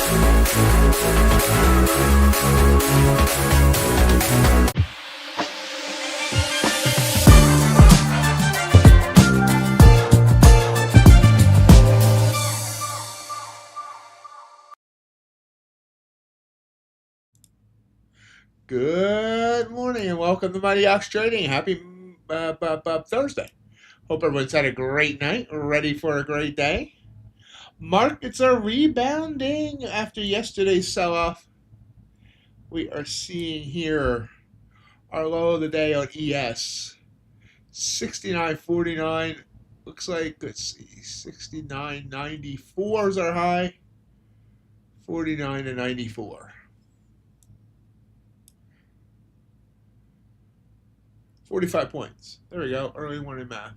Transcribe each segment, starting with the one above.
Good morning and welcome to MightyOxTrading. Happy Thursday. Hope everyone's had a great night, ready for a great day. Markets are rebounding after yesterday's sell-off. We are seeing here our low of the day on ES. 69.49. Looks like, let's see, 69.94 is our high. 49.94. 45 points. There we go. Early morning math.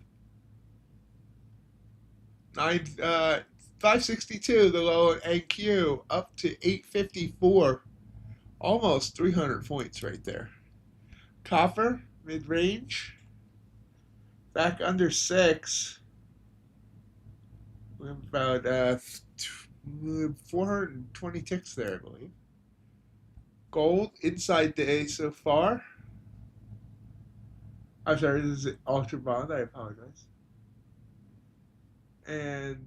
562, the low at NQ, up to 854. Almost 300 points right there. Copper, mid-range. Back under 6. We have about 420 ticks there, I believe. Gold, inside day so far. I'm sorry, this is Ultra Bond. I apologize. And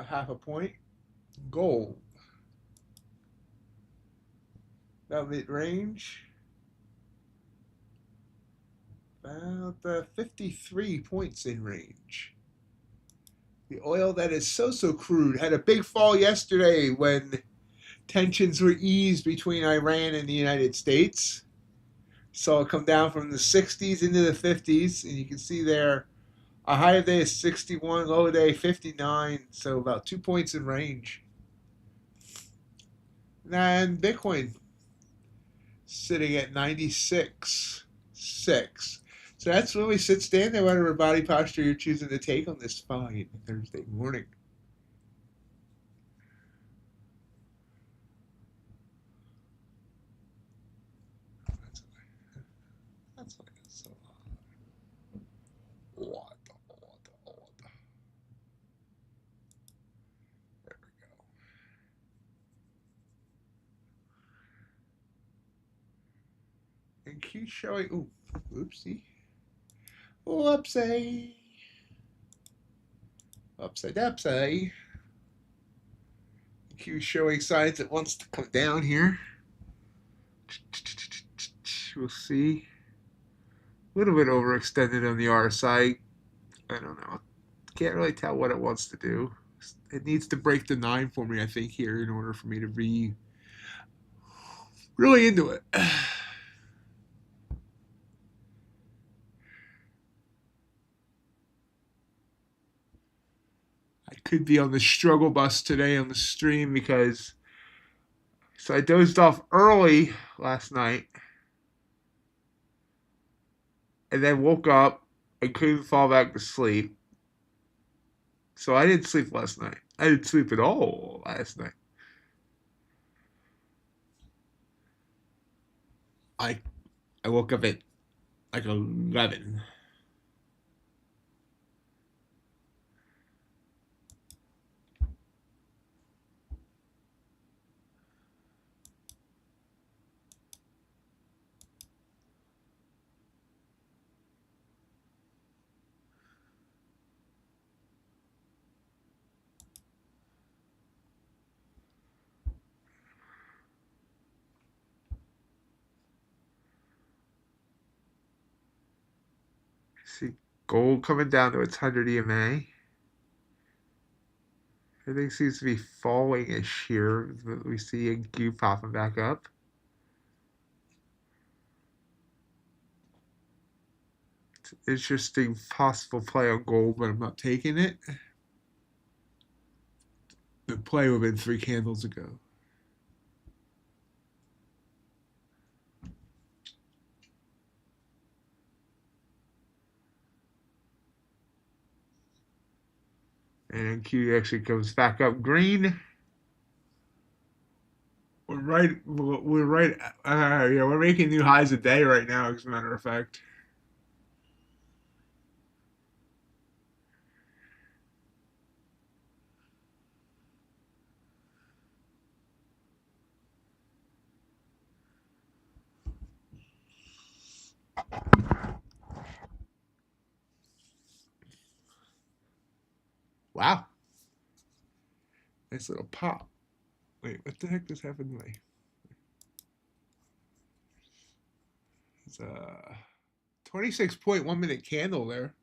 half a point. Gold. Now mid-range. About 53 points in range. The oil that is so crude had a big fall yesterday when tensions were eased between Iran and the United States. Saw it come down from the 60s into the 50s, and you can see there a high of day is 61, low of day 59, so about 2 points in range. And Bitcoin sitting at 96.6. So that's really sit stand there, whatever body posture you're choosing to take on this fine Thursday morning. That's like so what? There we go. And keep showing. Ooh, oopsie. Whoopsie. Upside. Q showing signs it wants to come down here. We'll see. A little bit overextended on the RSI. I don't know. Can't really tell what it wants to do. It needs to break the 9 for me, I think, here in order for me to be really into it. Could be on the struggle bus today on the stream because I dozed off early last night and then woke up and couldn't fall back to sleep. So I didn't sleep last night. I didn't sleep at all last night. I woke up at like 11. See gold coming down to its 100 EMA. Everything seems to be falling-ish here. We see NQ popping back up. It's an interesting possible play on gold, but I'm not taking it. The play would have been 3 candles ago. And Q actually comes back up green. We're making new highs a day right now, as a matter of fact. Wow. Nice little pop. Wait, what the heck just happened to me? It's a 26.1 minute candle there.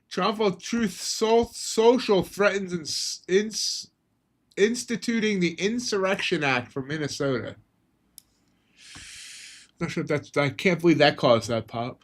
Triumph of Truth Social threatens instituting the Insurrection Act for Minnesota. Not sure if that's. I can't believe that caused that pop.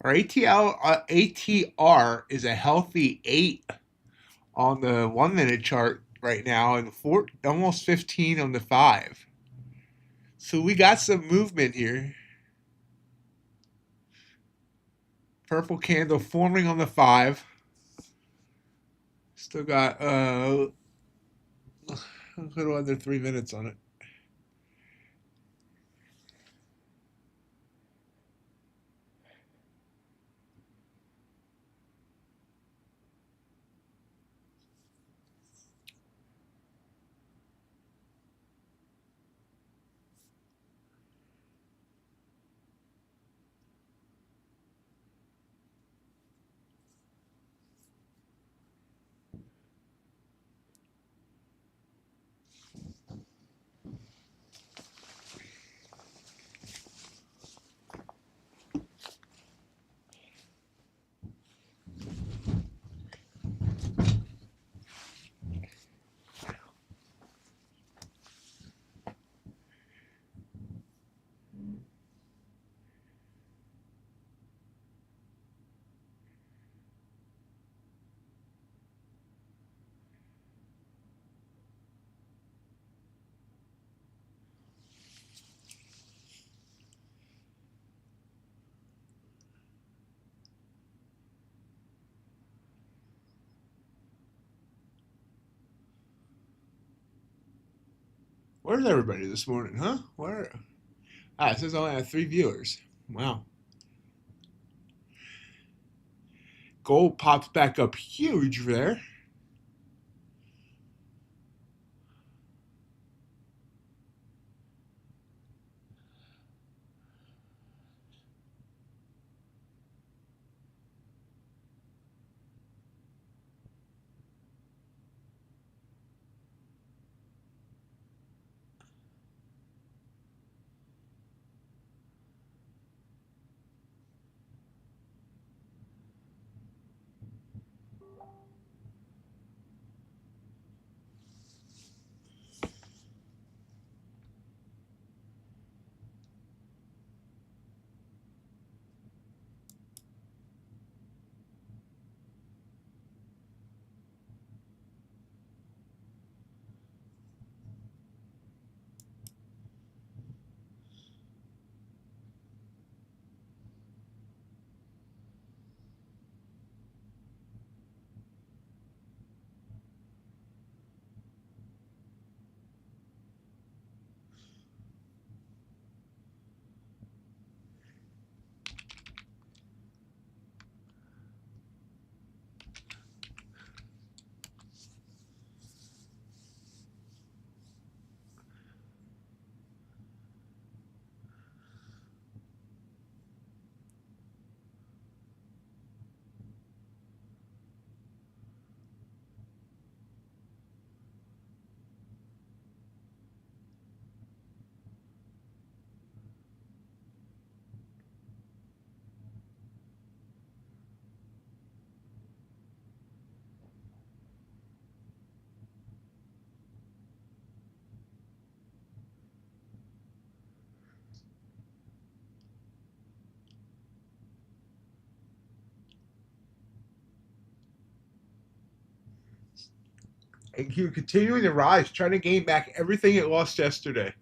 Our ATR is a healthy 8 on the 1 minute chart right now, and almost 15 on the 5. So we got some movement here. Purple candle forming on the 5. Still got a little under 3 minutes on it. Where's everybody this morning, huh? Where? It says I only have 3 viewers. Wow. Gold pops back up huge there. NQ continuing to rise, trying to gain back everything it lost yesterday.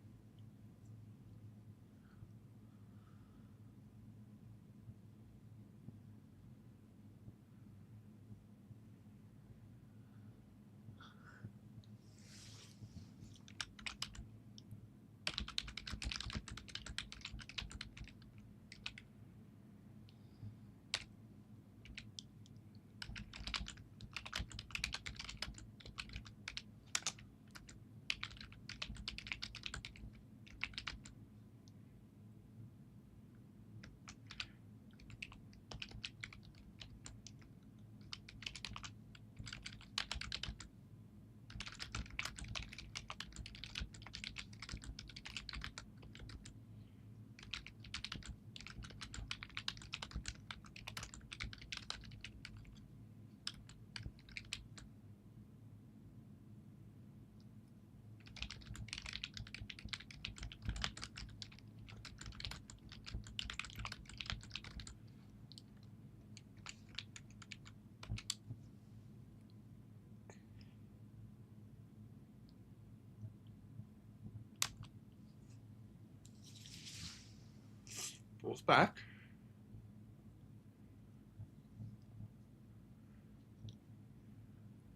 Pulls back.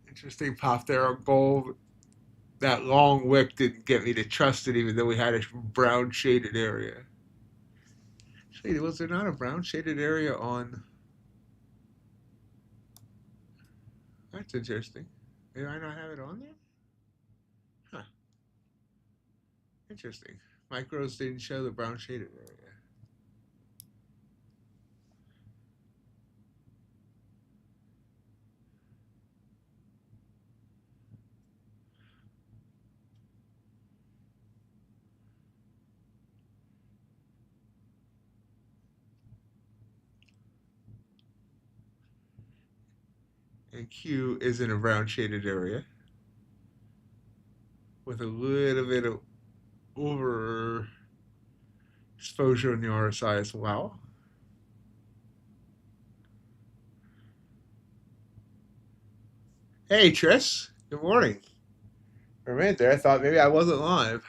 Interesting pop there on gold. That long wick didn't get me to trust it, even though we had a brown shaded area. Actually, was there not a brown shaded area on? That's interesting. Did I not have it on there? Huh. Interesting. Micros didn't show the brown shaded area. And Q is in a brown shaded area with a little bit of over exposure in the RSI as well. Hey Tris, good morning. For a minute there, I thought maybe I wasn't live.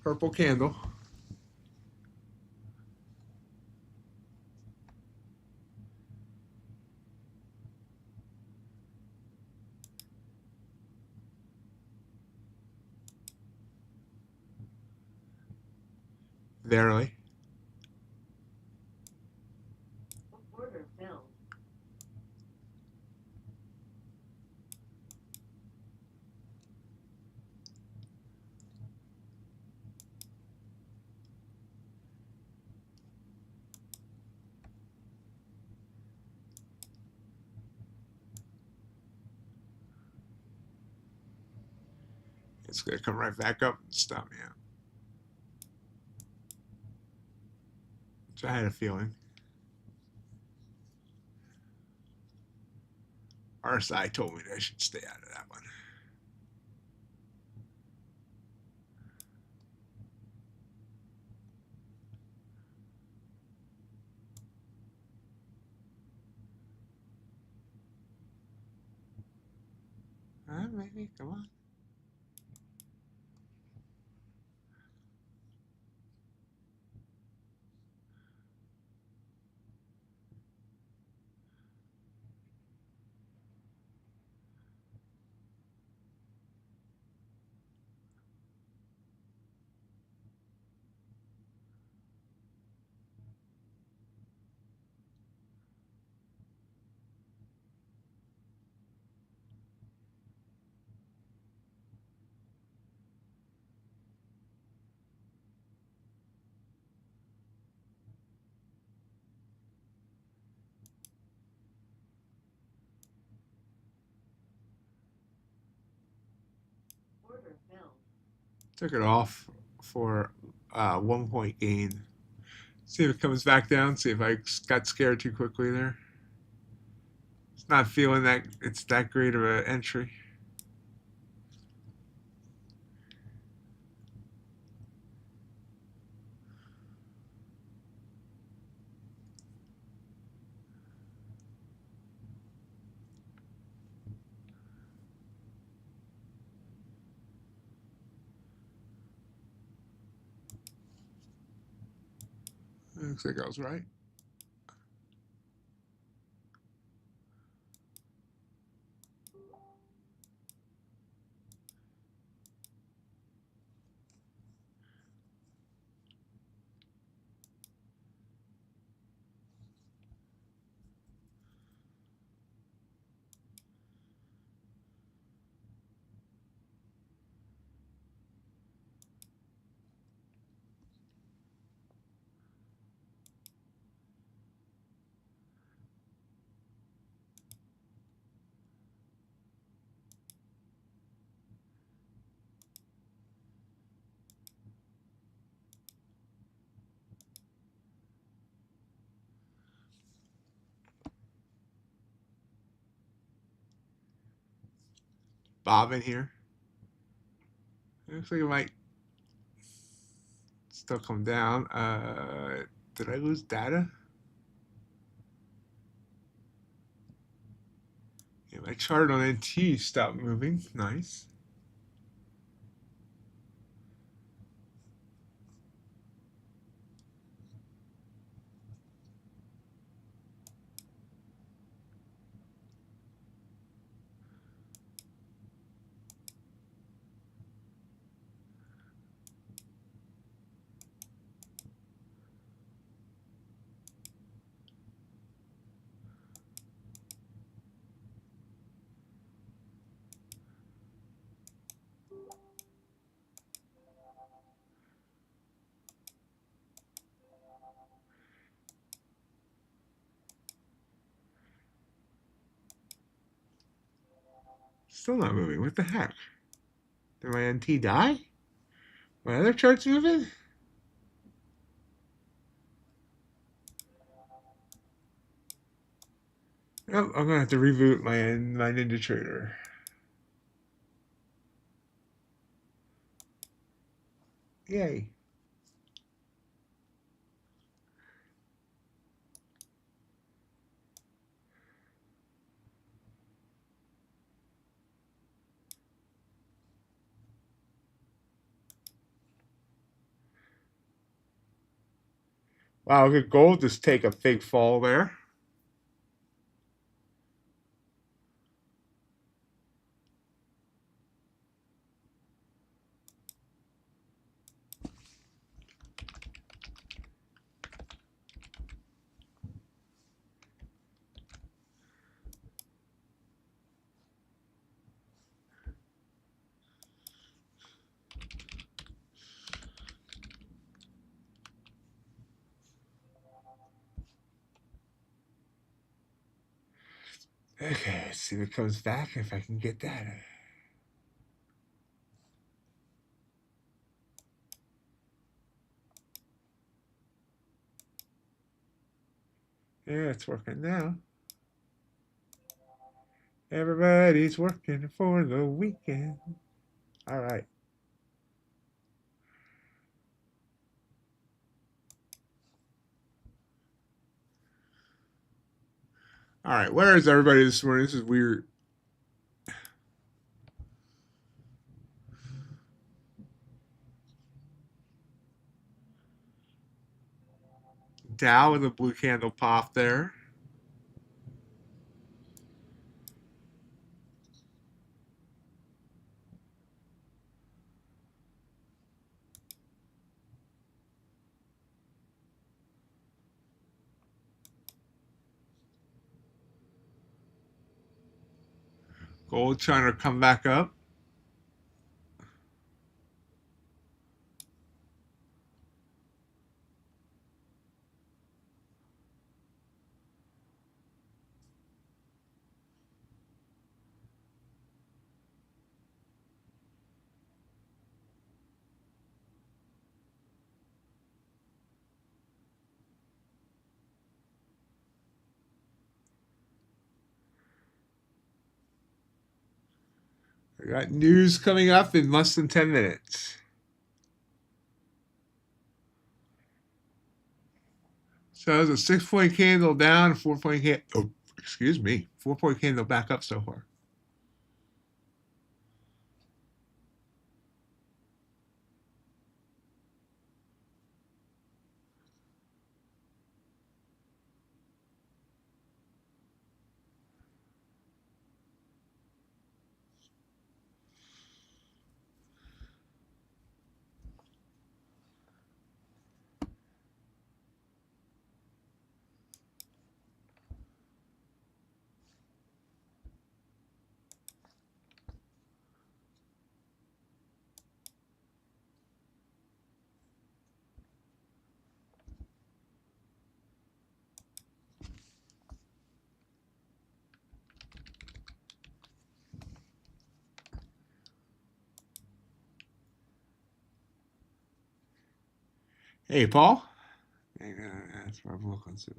Purple candle. Verily. Order filled. It's going to come right back up and stop me out. So I had a feeling. RSI told me that I should stay out of that one. maybe. Come on. Order filled. Took it off for 1 point gain. See if it comes back down. See if I got scared too quickly there. It's not feeling that it's that great of an entry. Looks like I was right. Bob in here. Looks like it might still come down. Did I lose data? Yeah, my chart on NT stopped moving. Nice. Still not moving. What the heck? Did my NT die? My other chart's moving? Oh, I'm gonna have to reboot my NinjaTrader. Yay. Wow, good gold just take a big fall there. Okay, let's see if it comes back, if I can get that. Yeah, it's working now. Everybody's working for the weekend. All right. All right, where is everybody this morning? This is weird. Dow with a blue candle pop there. Gold trying to come back up. I got news coming up in less than 10 minutes. So it was a 6-point candle down, 4-point candle. Oh, excuse me, 4-point candle back up so far. Hey, Paul. That's what I'm looking for.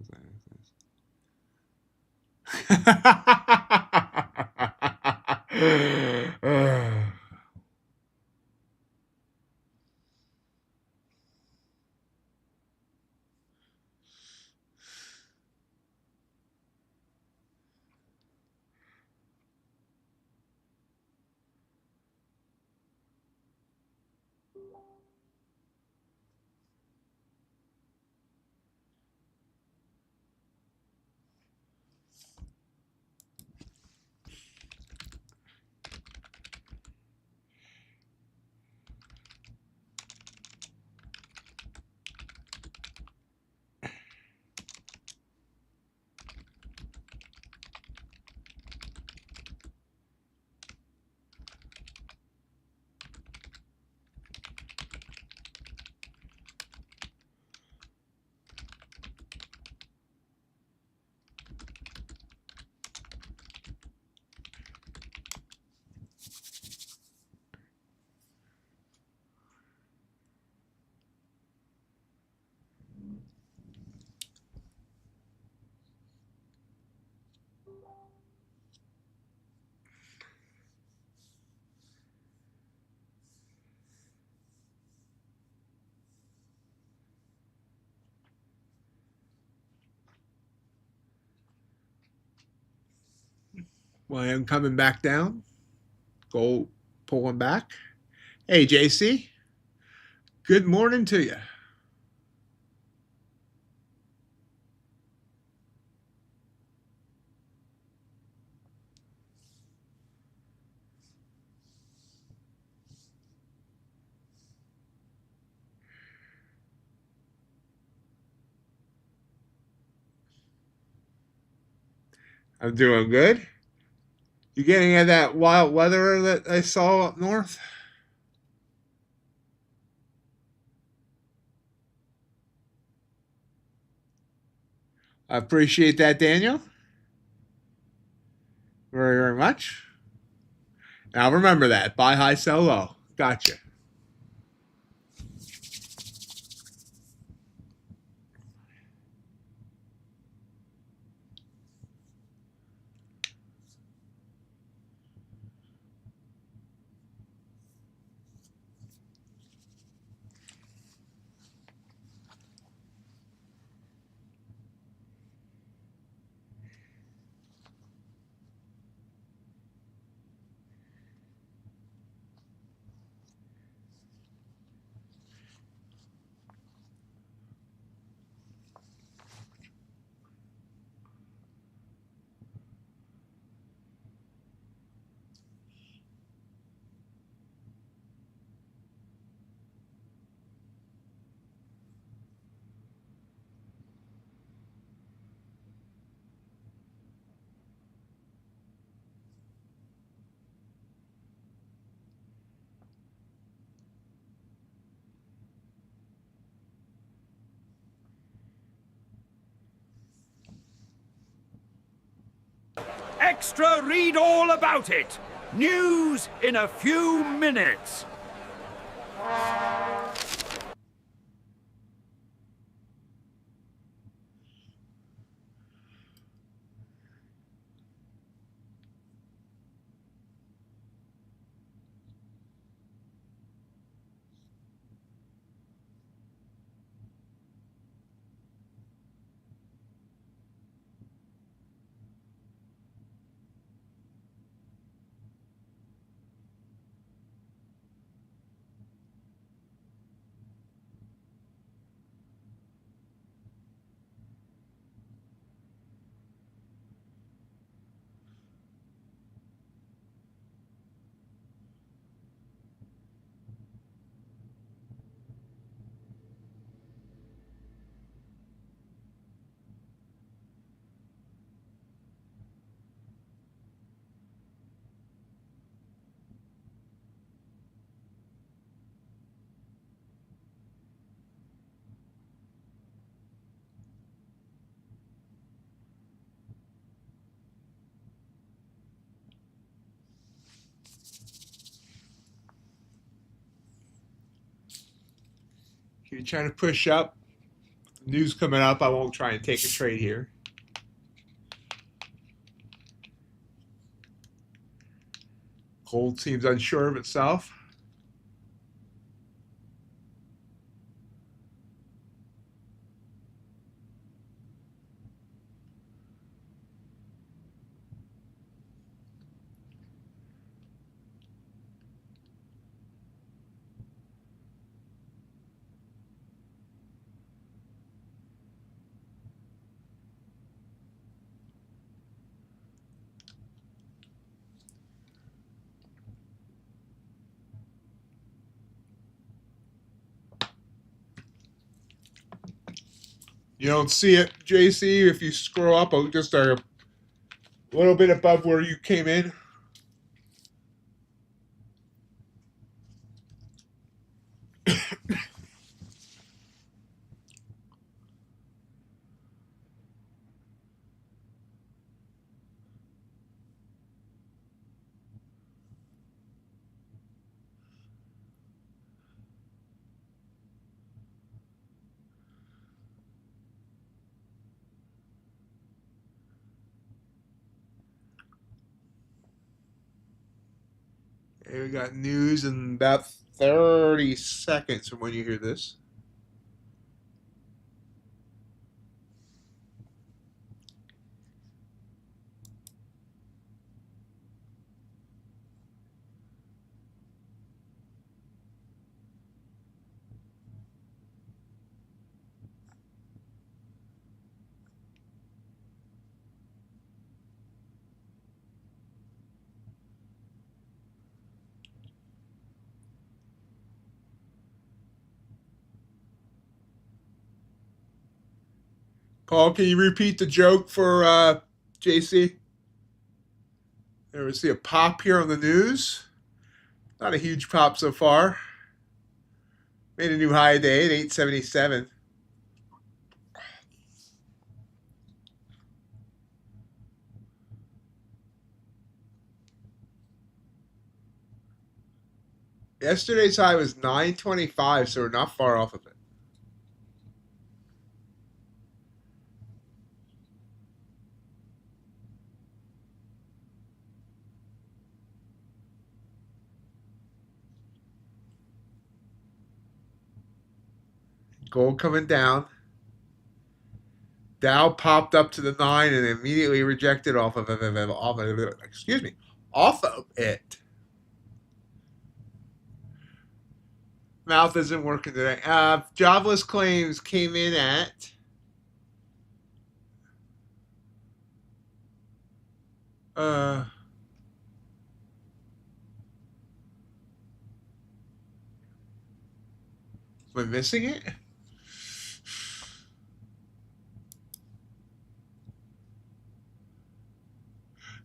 Well, I'm coming back down. Gold pulling back. Hey, JC. Good morning to you. I'm doing good. You getting any of that wild weather that I saw up north? I appreciate that, Daniel. Very, very much. Now remember that. Buy high, sell low. Gotcha. Extra, read all about it. News in a few minutes. You're trying to push up. News coming up. I won't try and take a trade here. Gold seems unsure of itself. You don't see it, JC, if you scroll up just a little bit above where you came in. And we got news in about 30 seconds from when you hear this. Paul, can you repeat the joke for JC? There we see a pop here on the news. Not a huge pop so far. Made a new high today at 877. Yesterday's high was 925, so we're not far off of it. Gold coming down. Dow popped up to the 9 and immediately rejected off of it. Mouth isn't working today. Jobless claims came in at am I missing it?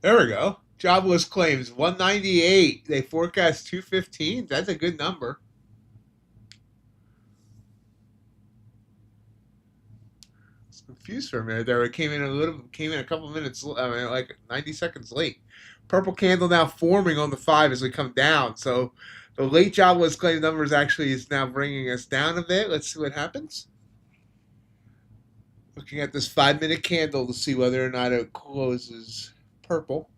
There we go. Jobless claims 198. They forecast 215. That's a good number. Confused for a minute there. It came in a couple minutes. I mean, like 90 seconds late. Purple candle now forming on the 5 as we come down. So the late jobless claim numbers actually is now bringing us down a bit. Let's see what happens. Looking at this 5-minute candle to see whether or not it closes purple.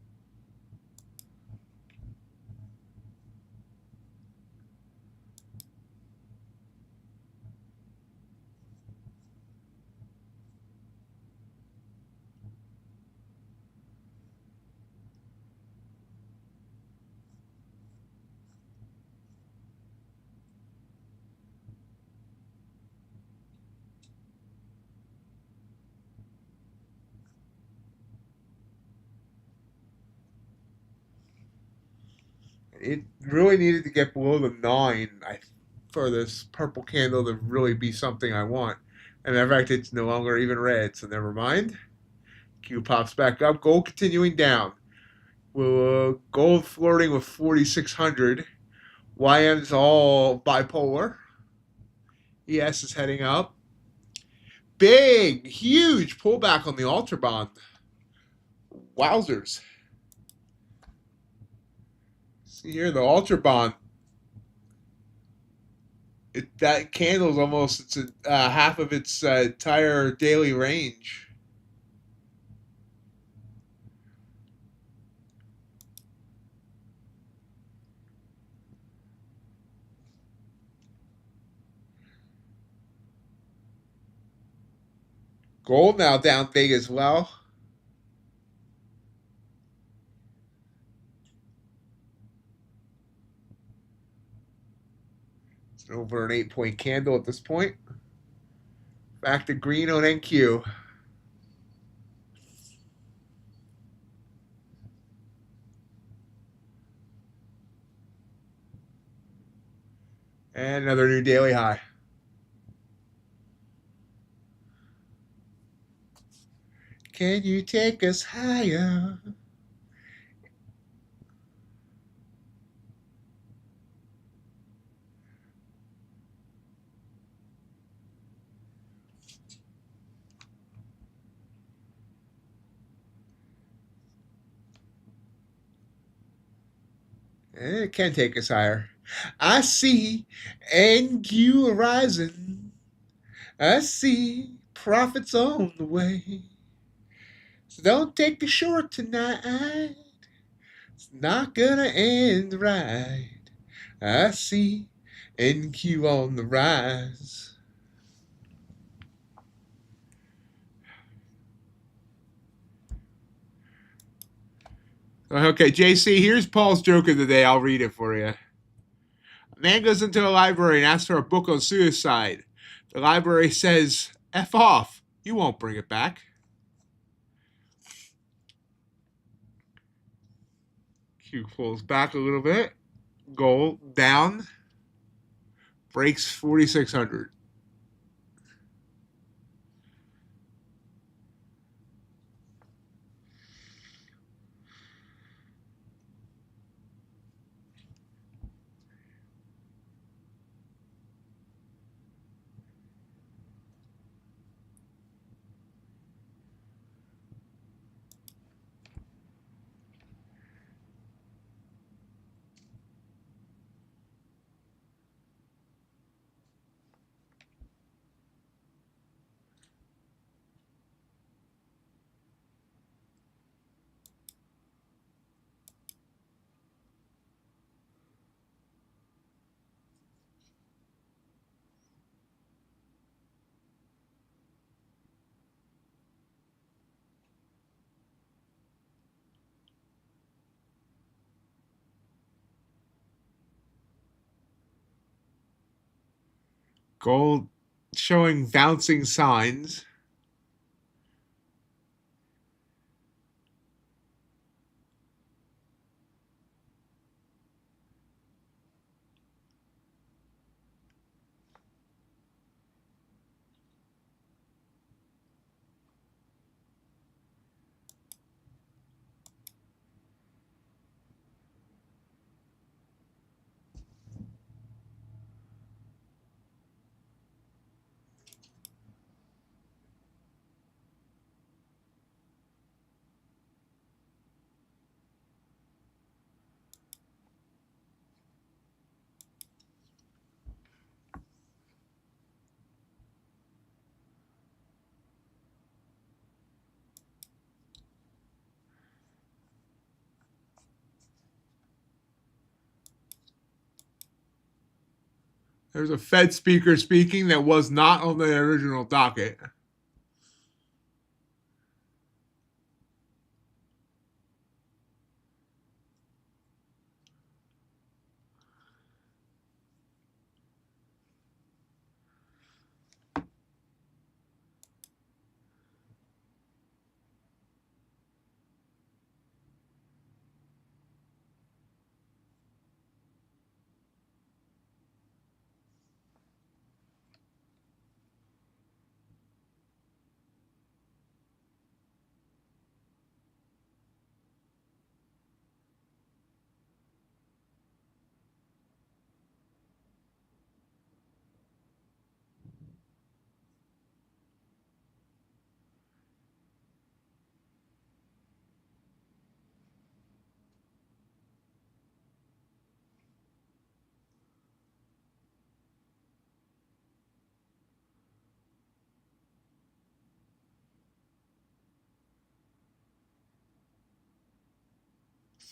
It really needed to get below the 9 for this purple candle to really be something I want. And in fact, it's no longer even red, so never mind. Q pops back up. Gold continuing down. Gold flirting with 4,600. YM's all bipolar. ES is heading up. Big, huge pullback on the Ultra Bond. Wowzers. See here, the Ultra Bond. That candle's almost half of its entire daily range. Gold now down big as well. It's over an 8-point candle at this point. Back to green on NQ. And another new daily high. Can you take us higher? It can take us higher. I see NQ horizon. I see profits on the way. So don't take a short tonight. It's not gonna end right. I see NQ on the rise. Okay, JC, here's Paul's joke of the day. I'll read it for you. A man goes into a library and asks for a book on suicide. The library says, F off. You won't bring it back. Q pulls back a little bit. Gold down. Breaks 4,600. Gold showing bouncing signs. There's a Fed speaker speaking that was not on the original docket.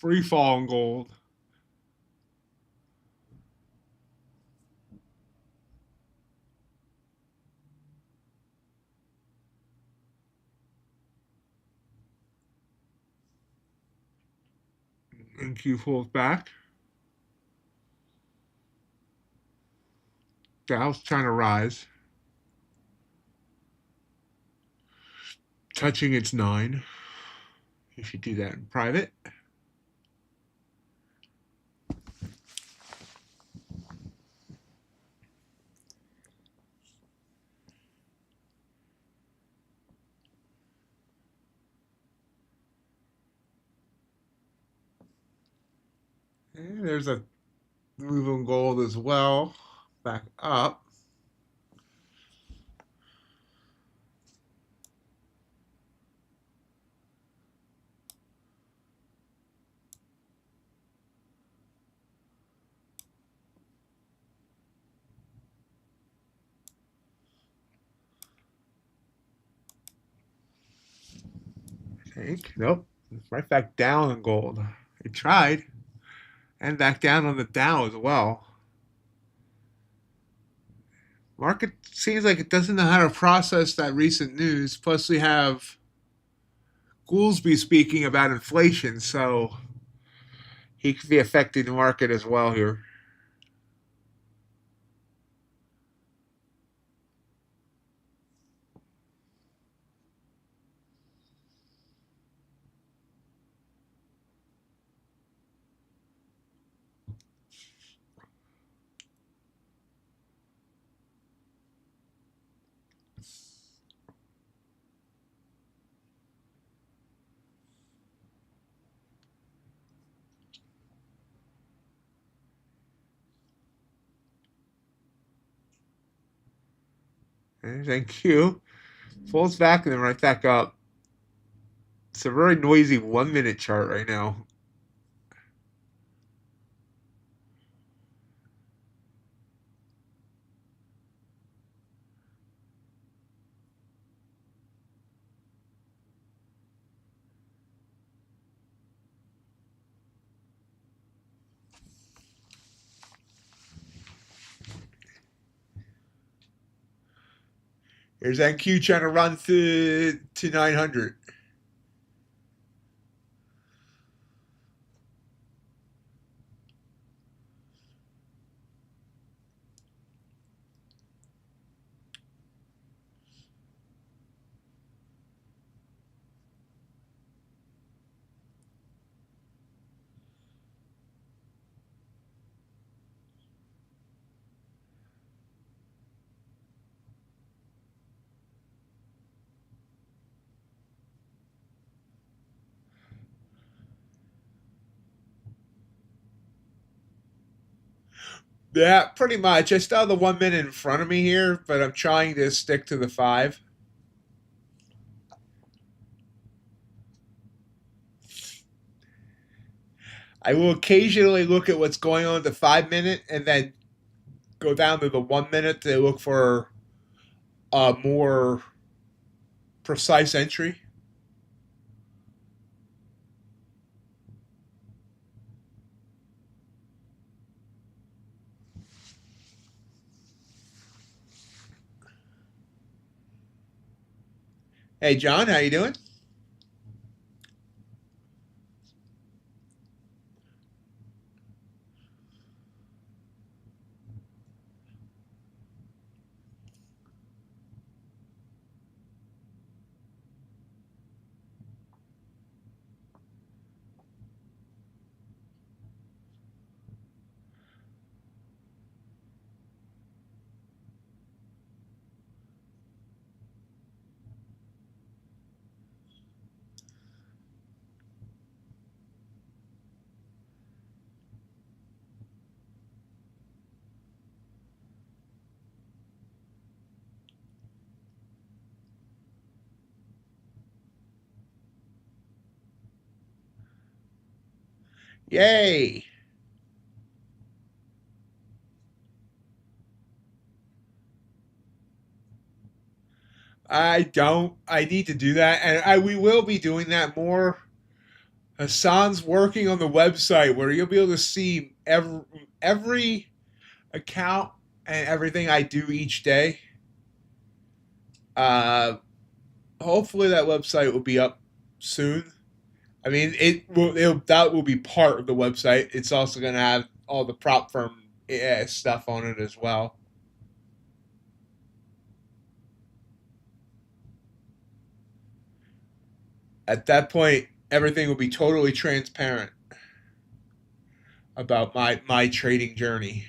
Free fall in gold. NQ pulls back. Dow's trying to rise. Touching its 9. You should do that in private. And there's a move on gold as well. Back up. I think. Nope. Right back down in gold. It tried. And back down on the Dow as well. Market seems like it doesn't know how to process that recent news. Plus, we have Goolsby speaking about inflation, so he could be affecting the market as well here. And thank you. Falls back and then right back up. It's a very noisy 1-minute chart right now. Here's NQ trying to run to 900. Yeah, pretty much. I still have the 1 minute in front of me here, but I'm trying to stick to the 5. I will occasionally look at what's going on at the 5-minute and then go down to the 1 minute to look for a more precise entry. Hey, John, how you doing? Yay! I don't. I need to do that, and we will be doing that more. Hassan's working on the website where you'll be able to see every account and everything I do each day. Uh, Hopefully that website will be up soon. I mean, that will be part of the website. It's also going to have all the prop firm stuff on it as well. At that point, everything will be totally transparent about my trading journey.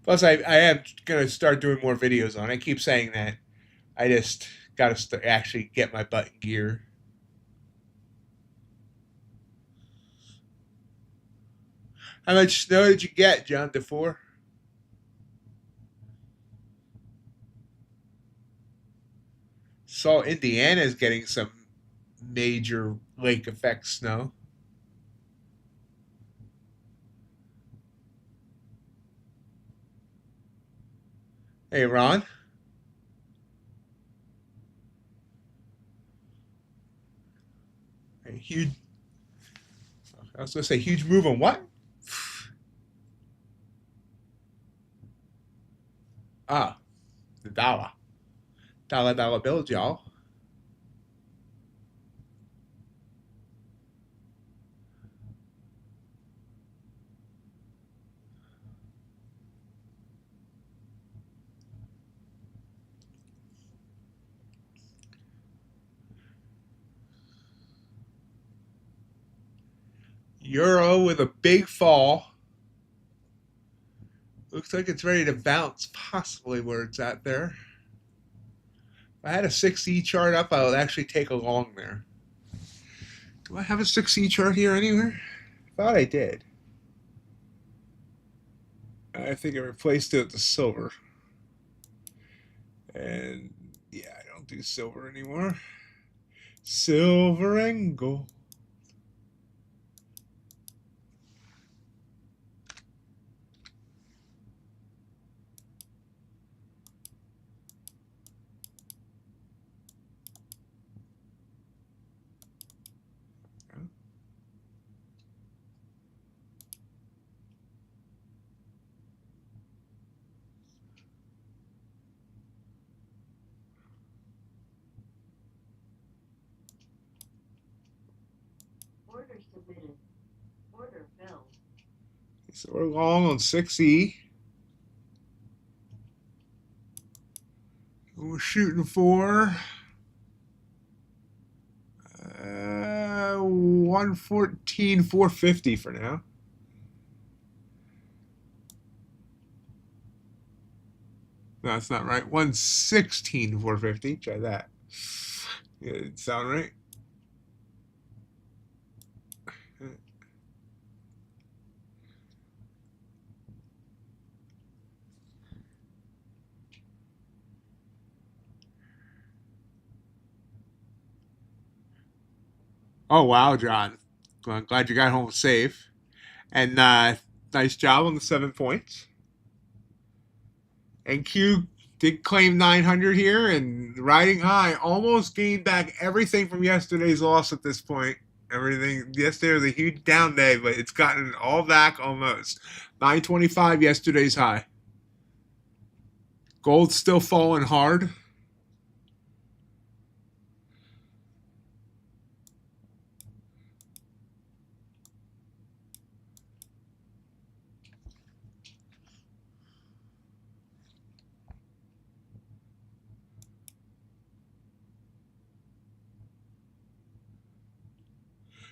Plus, I am going to start doing more videos on it. I keep saying that. I just got to actually get my butt in gear. How much snow did you get, John DeFore? Saw Indiana's getting some major lake effect snow. Hey, Ron. Hey, huge. I was going to say huge move on what? Ah, the dollar. Dollar bills, y'all. Euro with a big fall. Looks like it's ready to bounce, possibly where it's at there. If I had a 6E chart up, I would actually take a long there. Do I have a 6E chart here anywhere? I thought I did. I think I replaced it with the silver. And yeah, I don't do silver anymore. Silver and gold. Order submitted. Order filled. So we're long on 6E. We're shooting for 114,450 for now. No, that's not right. 116,450. Try that. Yeah, it sound right. Oh wow, John. Well, I'm glad you got home safe. And nice job on the 7 points. And Q did claim 900 here and riding high. Almost gained back everything from yesterday's loss at this point. Everything yesterday was a huge down day, but it's gotten all back almost. 925 yesterday's high. Gold's still falling hard.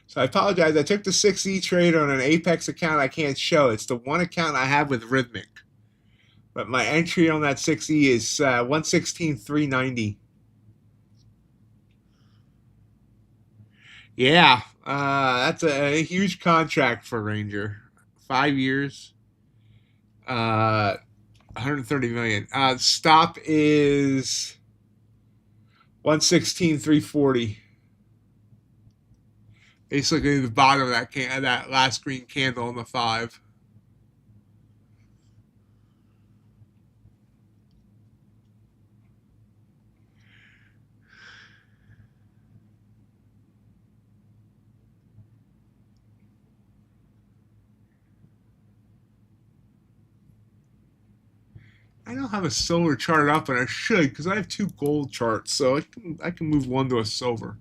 So I apologize. I took the 6E trade on an Apex account I can't show. It's the one account I have with Rhythmic. But my entry on that 6E is 116,390. Yeah, that's a huge contract for Ranger. 5 years, 130 million. Stop is 116,340. Basically, the bottom of that last green candle on the 5. I don't have a silver chart up, and I should because I have 2 gold charts, so I can move one to a silver.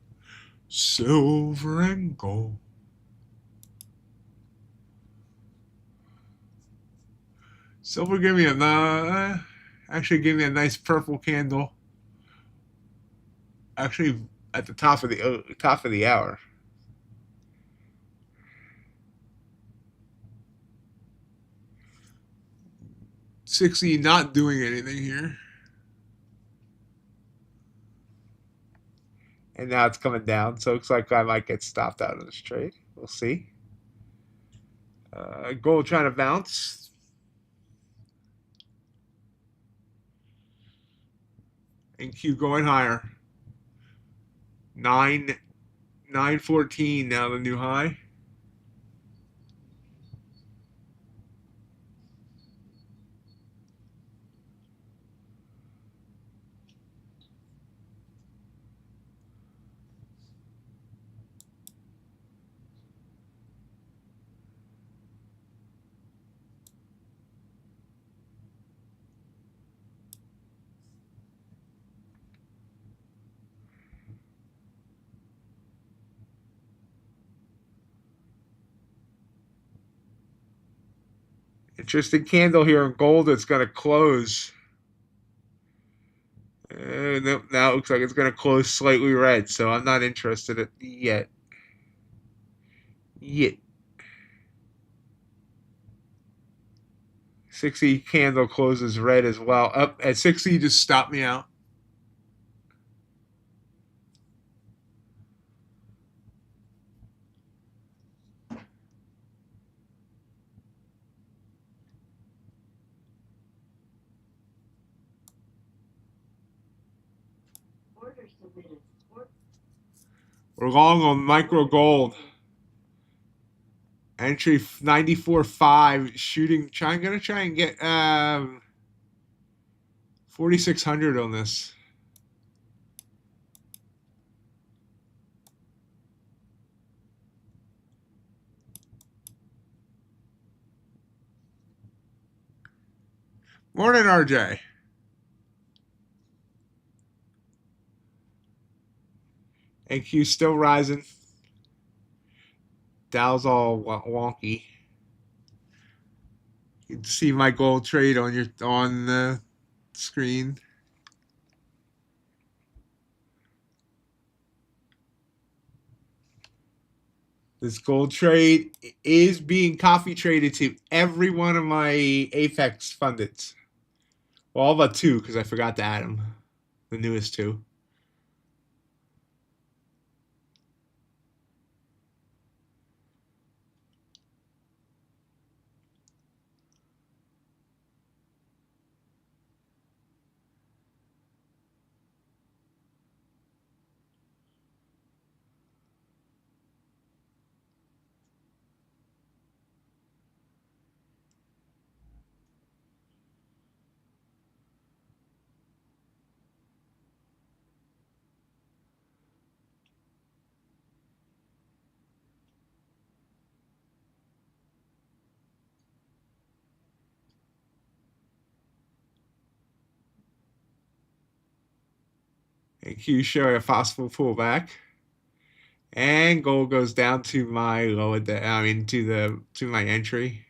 Silver and gold. Silver gave me actually gave me a nice purple candle. Actually, at the top of the hour. 60 not doing anything here. And now it's coming down, so it looks like I might get stopped out of this trade. We'll see. Gold trying to bounce. And Q going higher. 914 now the new high. Interesting candle here in gold. It's going to close. Now it looks like it's going to close slightly red, so I'm not interested in it yet. Yet. 60 candle closes red as well. Up at 60, just stop me out. Order submitted. We're long on micro gold. Entry 94.5. Shooting. Gonna try and get 4,600 on this. Morning, RJ. AQ still rising. Dow's all wonky. You can see my gold trade on the screen. This gold trade is being coffee traded to every one of my Apex fundeds. Well, all but 2 because I forgot to add them. The newest 2. And Q showing a possible pullback. And gold goes down to my low at the, I mean to my entry.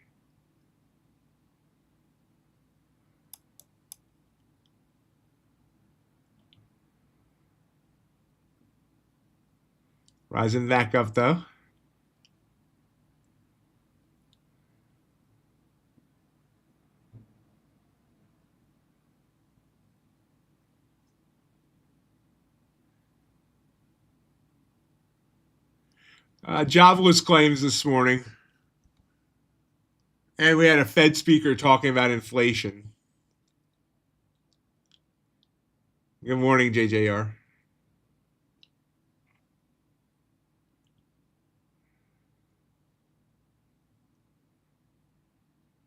Rising back up though. Jobless claims this morning. And we had a Fed speaker talking about inflation. Good morning, JJR.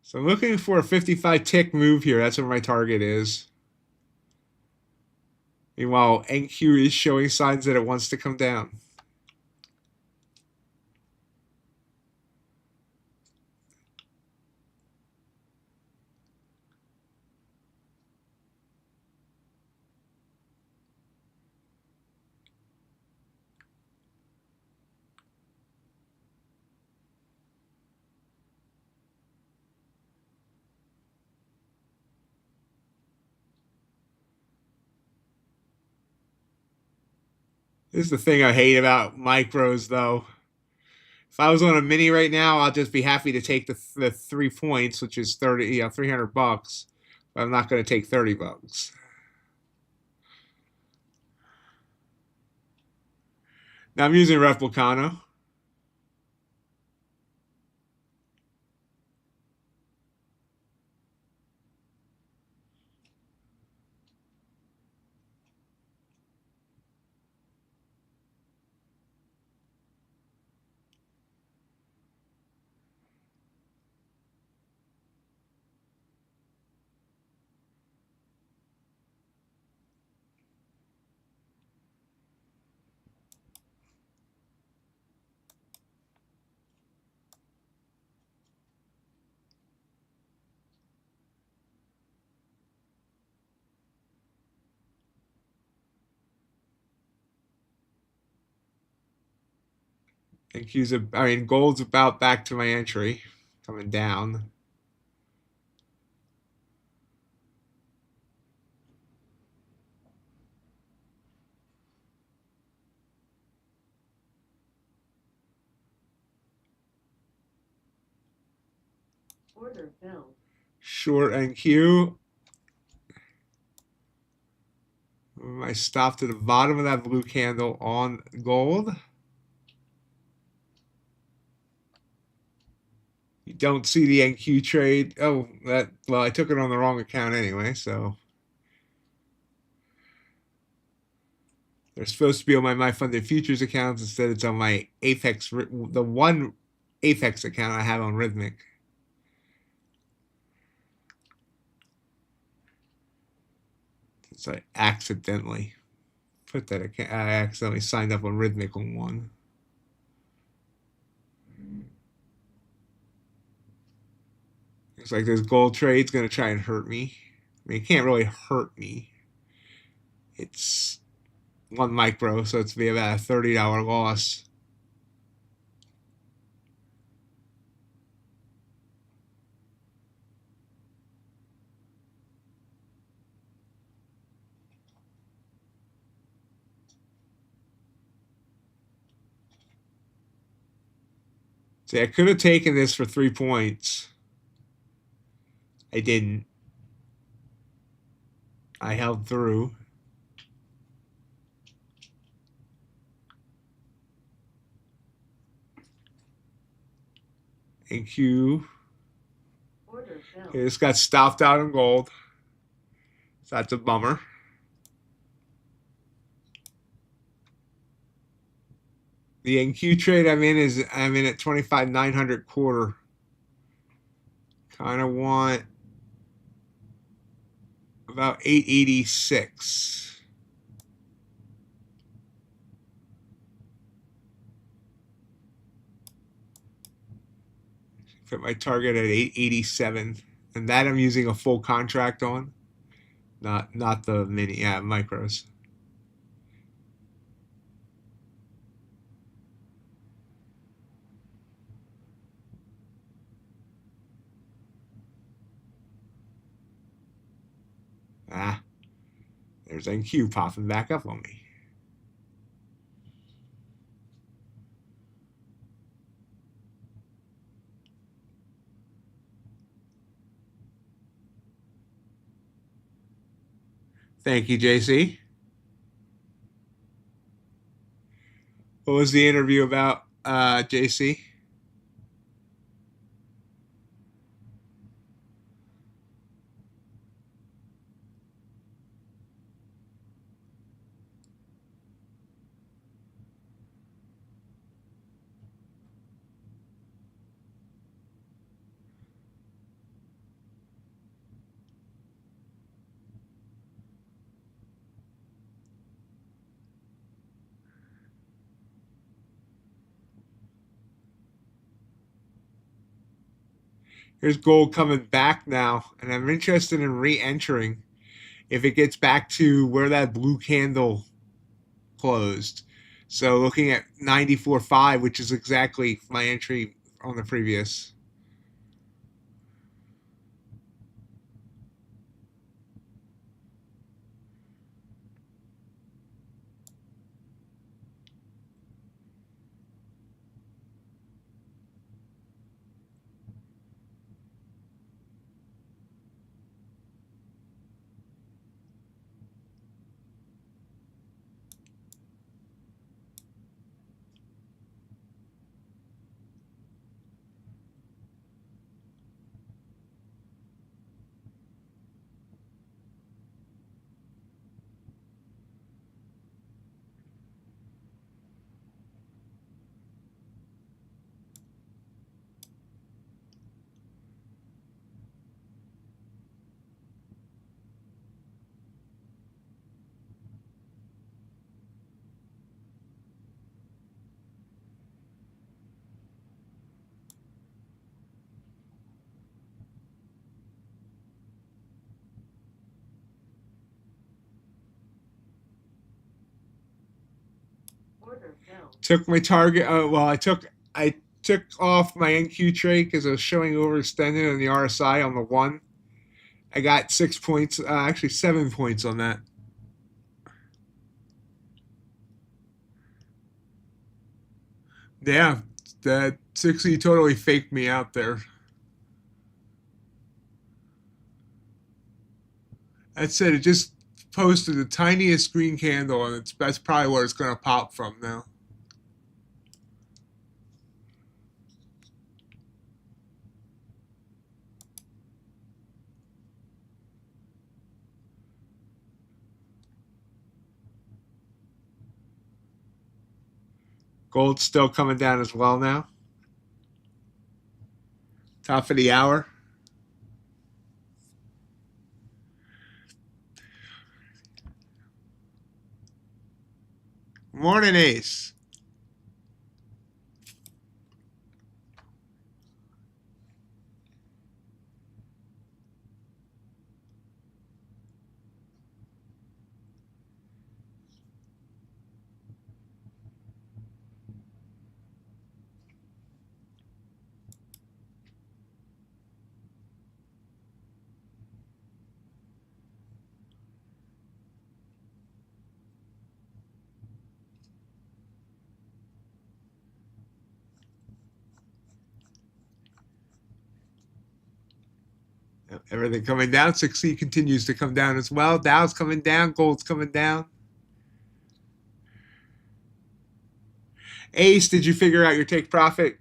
So I'm looking for a 55 tick move here. That's where my target is. Meanwhile, NQ is showing signs that it wants to come down. This is the thing I hate about micros, though. If I was on a mini right now, I'll just be happy to take the 3 points, which is 300 bucks. But I'm not going to take 30 bucks. Now I'm using Replicano. Gold's about back to my entry, coming down. Order filled. Short NQ. I stopped at the bottom of that blue candle on gold. You don't see the NQ trade. Oh, well, I took it on the wrong account anyway, so. They're supposed to be on my funded futures accounts. Instead, it's on my Apex, the one Apex account I have on Rhythmic. So I accidentally put that account. I accidentally signed up on Rhythmic on one. Looks like this gold trade's going to try and hurt me. I mean, it can't really hurt me. It's 1 micro, so it's be about a $30 loss. See, I could have taken this for 3 points. I didn't. I held through. NQ. Order filled. Okay, this got stopped out in gold. So that's a bummer. The NQ trade I'm in at 25,900 quarter. Kind of want about 886. Put my target at 887, and that I'm using a full contract on, not the mini micros. Ah, there's NQ popping back up on me. Thank you, JC. What was the interview about, JC? Here's gold coming back now, and I'm interested in re-entering if it gets back to where that blue candle closed. So looking at 94.5, which is exactly my entry on the previous. Order filled. Took my target. Well, I took off my NQ trade because I was showing overextended on the RSI on the 1. I got 6 points, actually 7 points on that. Yeah, that 60 totally faked me out there. That said, it just posted the tiniest green candle, and that's probably where it's going to pop from now. Gold's still coming down as well now. Top of the hour. Morning, Ace. Everything coming down. 6E continues to come down as well. Dow's coming down. Gold's coming down. Ace, did you figure out your take profit?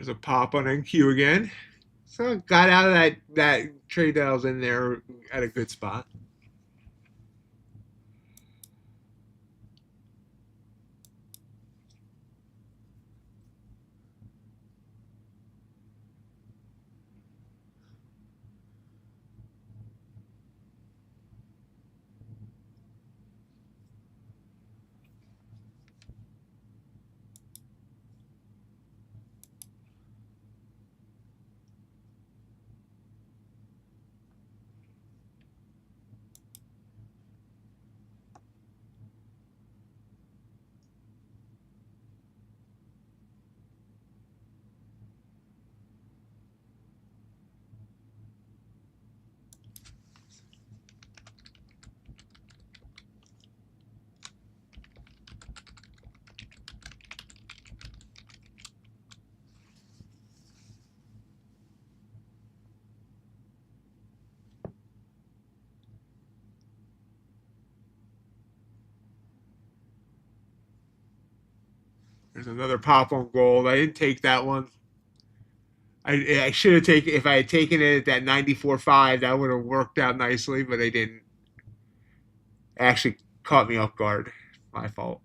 There's a pop on NQ again. So got out of that trade that I was in there at a good spot. There's another pop on gold. I didn't take that one. I should have taken, if I had taken it at that 94.5, that would have worked out nicely, but I didn't. It actually caught me off guard. My fault.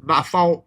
My fault.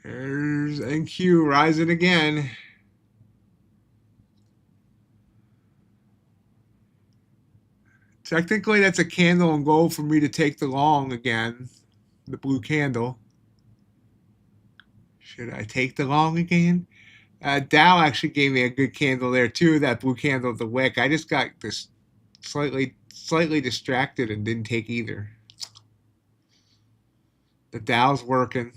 There's NQ rising again. Technically, that's a candle on gold for me to take the long again. The blue candle. Should I take the long again? Dow actually gave me a good candle there too. That blue candle, the wick. I just got this slightly distracted and didn't take either. The Dow's working.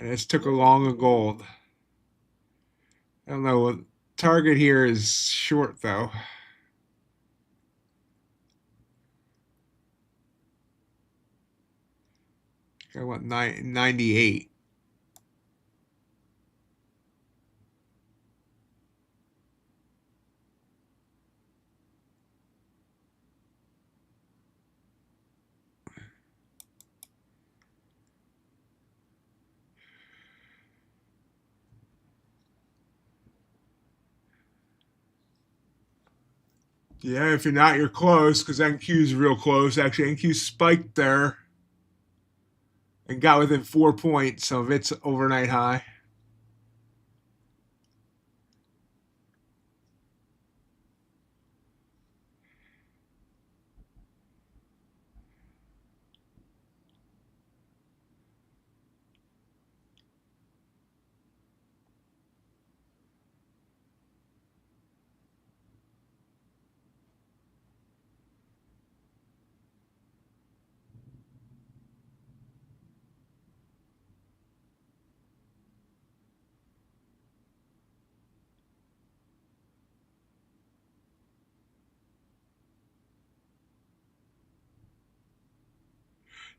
I just took a long of gold. I don't know. Target here is short though. I want 98. Yeah, if you're not, you're close because NQ's real close. Actually, NQ spiked there and got within 4 points of its overnight high.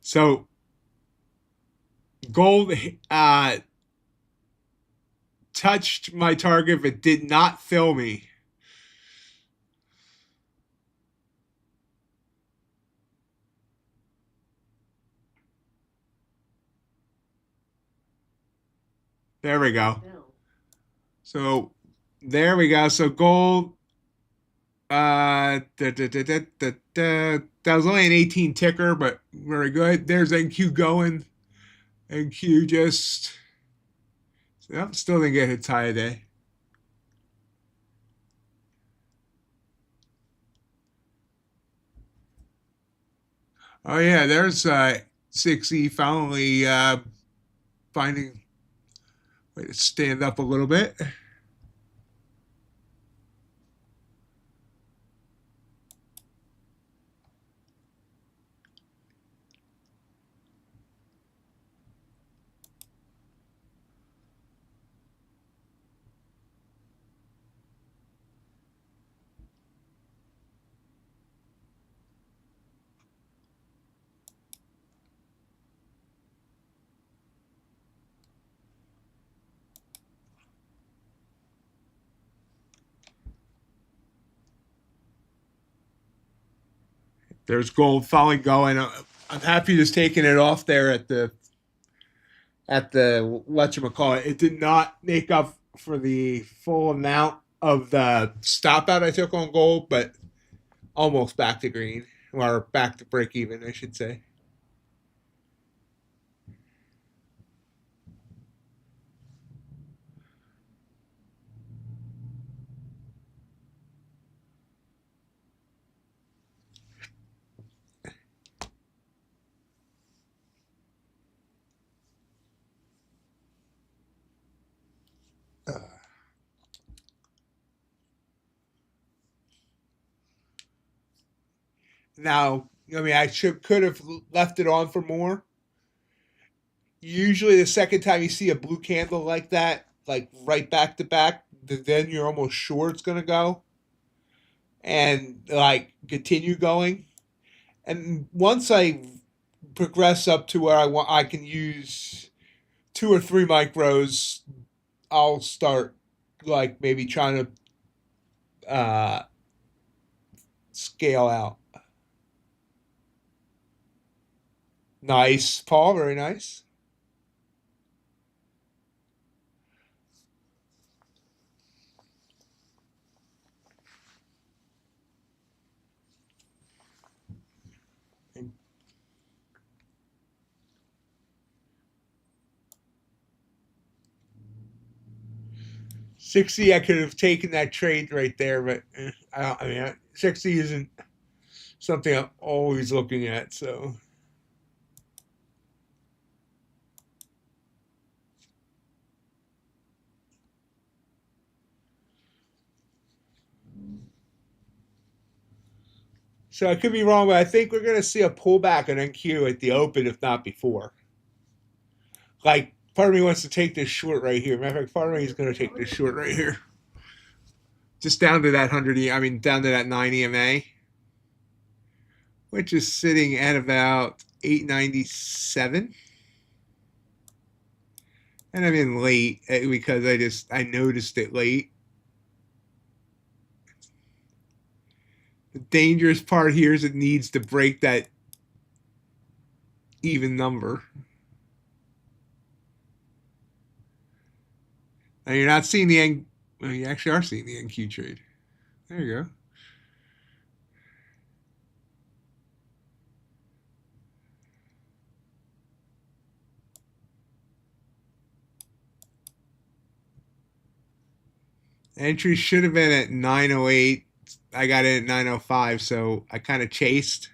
So gold touched my target, but did not fill me. There we go. Fill. So there we go. So gold, that was only an 18 ticker, but very good. There's NQ going. NQ just, yep, still didn't get hits high today. Oh yeah, there's 6E finally finding way to stand up a little bit. There's gold finally going. I'm happy just taking it off there at the whatchamacallit. It did not make up for the full amount of the stop out I took on gold, but almost back to green, or back to break even, I should say. Now, I mean, I could have left it on for more. Usually, the second time you see a blue candle like that, like right back to back, then you're almost sure it's gonna go, and like continue going. And once I progress up to where I can use 2 or 3 micros, I'll start like maybe trying to scale out. Nice, Paul. Very nice. And 60, I could have taken that trade right there, but I mean, 60 isn't something I'm always looking at. So I could be wrong, but I think we're going to see a pullback in NQ at the open, if not before. Like, part of me wants to take this short right here. Matter of fact, part of me is going to take this short right here. Just down to that 100, I mean, down to that 9 EMA, which is sitting at about 897. And I'm in late because I noticed it late. The dangerous part here is it needs to break that even number. And you're not seeing the N. Well, you actually are seeing the NQ trade. There you go. Entry should have been at 908. I got in at 905, so I kind of chased.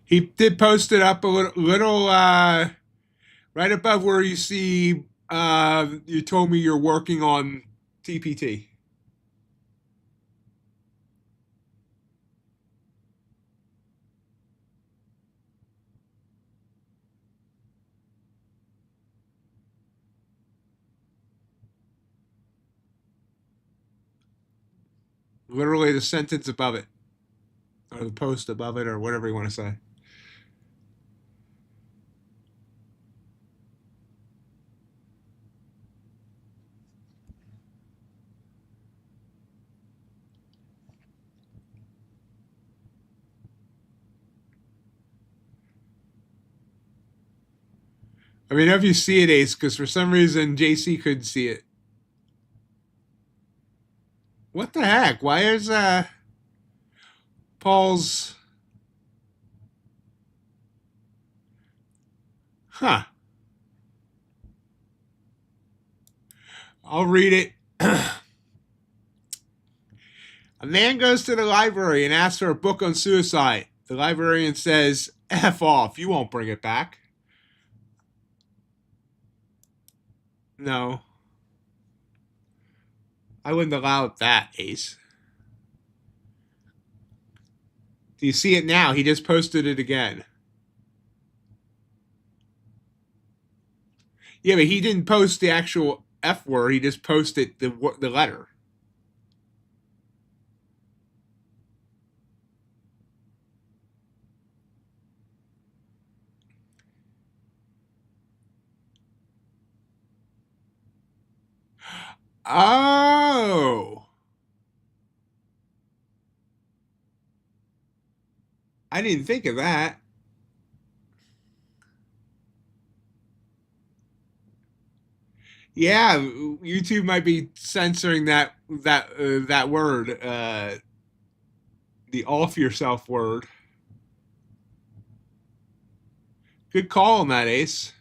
He did post it up a little right above where you see you told me you're working on TPT. literally the sentence above it, or the post above it, or whatever you want to say. I mean, if you see it, Ace, because for some reason JC couldn't see it. What the heck? Why is Paul's... Huh. I'll read it. A man goes to the library and asks for a book on suicide. The librarian says, F off, you won't bring it back. No. I wouldn't allow that, Ace. Do you see it now? He just posted it again. Yeah, but he didn't post the actual F word. He just posted the letter. Oh. I didn't think of that. Yeah, YouTube might be censoring that word, the off yourself word. Good call on that, Ace.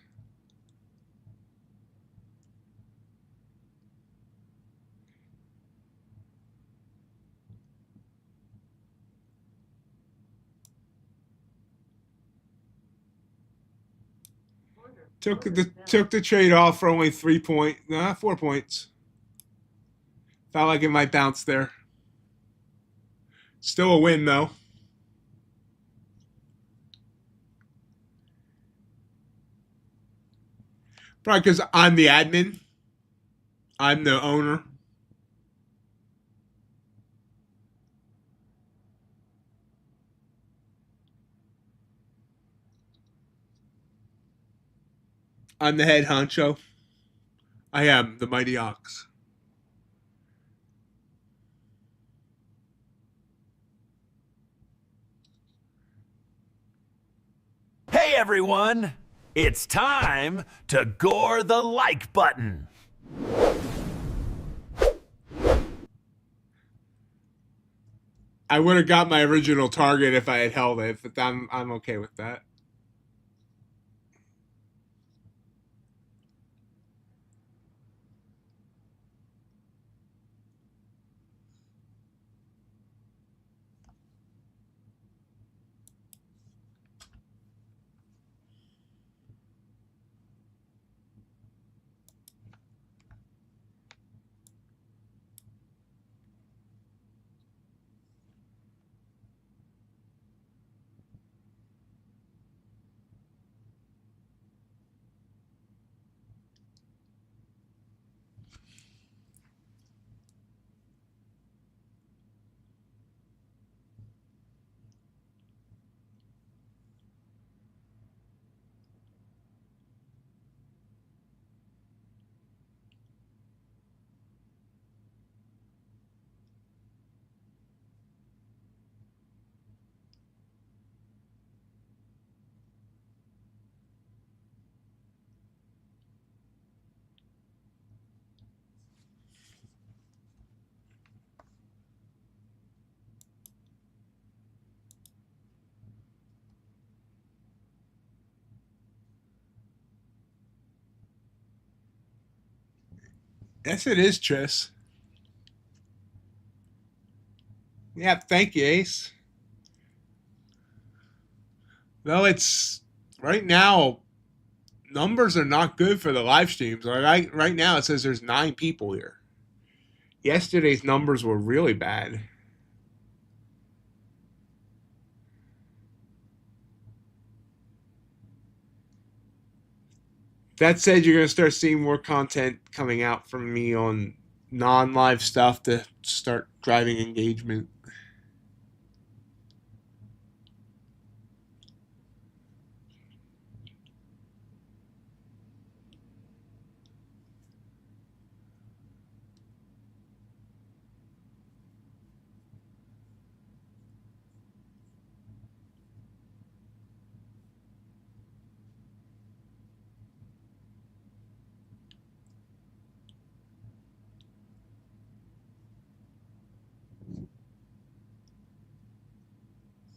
Took the trade off for only 4 points. Felt like it might bounce there. Still a win though. Probably because I'm the admin. I'm the owner. I'm the head honcho. I am the Mighty Ox. Hey everyone! It's time to gore the like button. I would have got my original target if I had held it, but I'm okay with that. Yes, it is, Tris. Yeah, thank you, Ace. Well, it's right now. Numbers are not good for the live streams. Like right now, it says there's 9 people here. Yesterday's numbers were really bad. That said, you're going to start seeing more content coming out from me on non-live stuff to start driving engagement.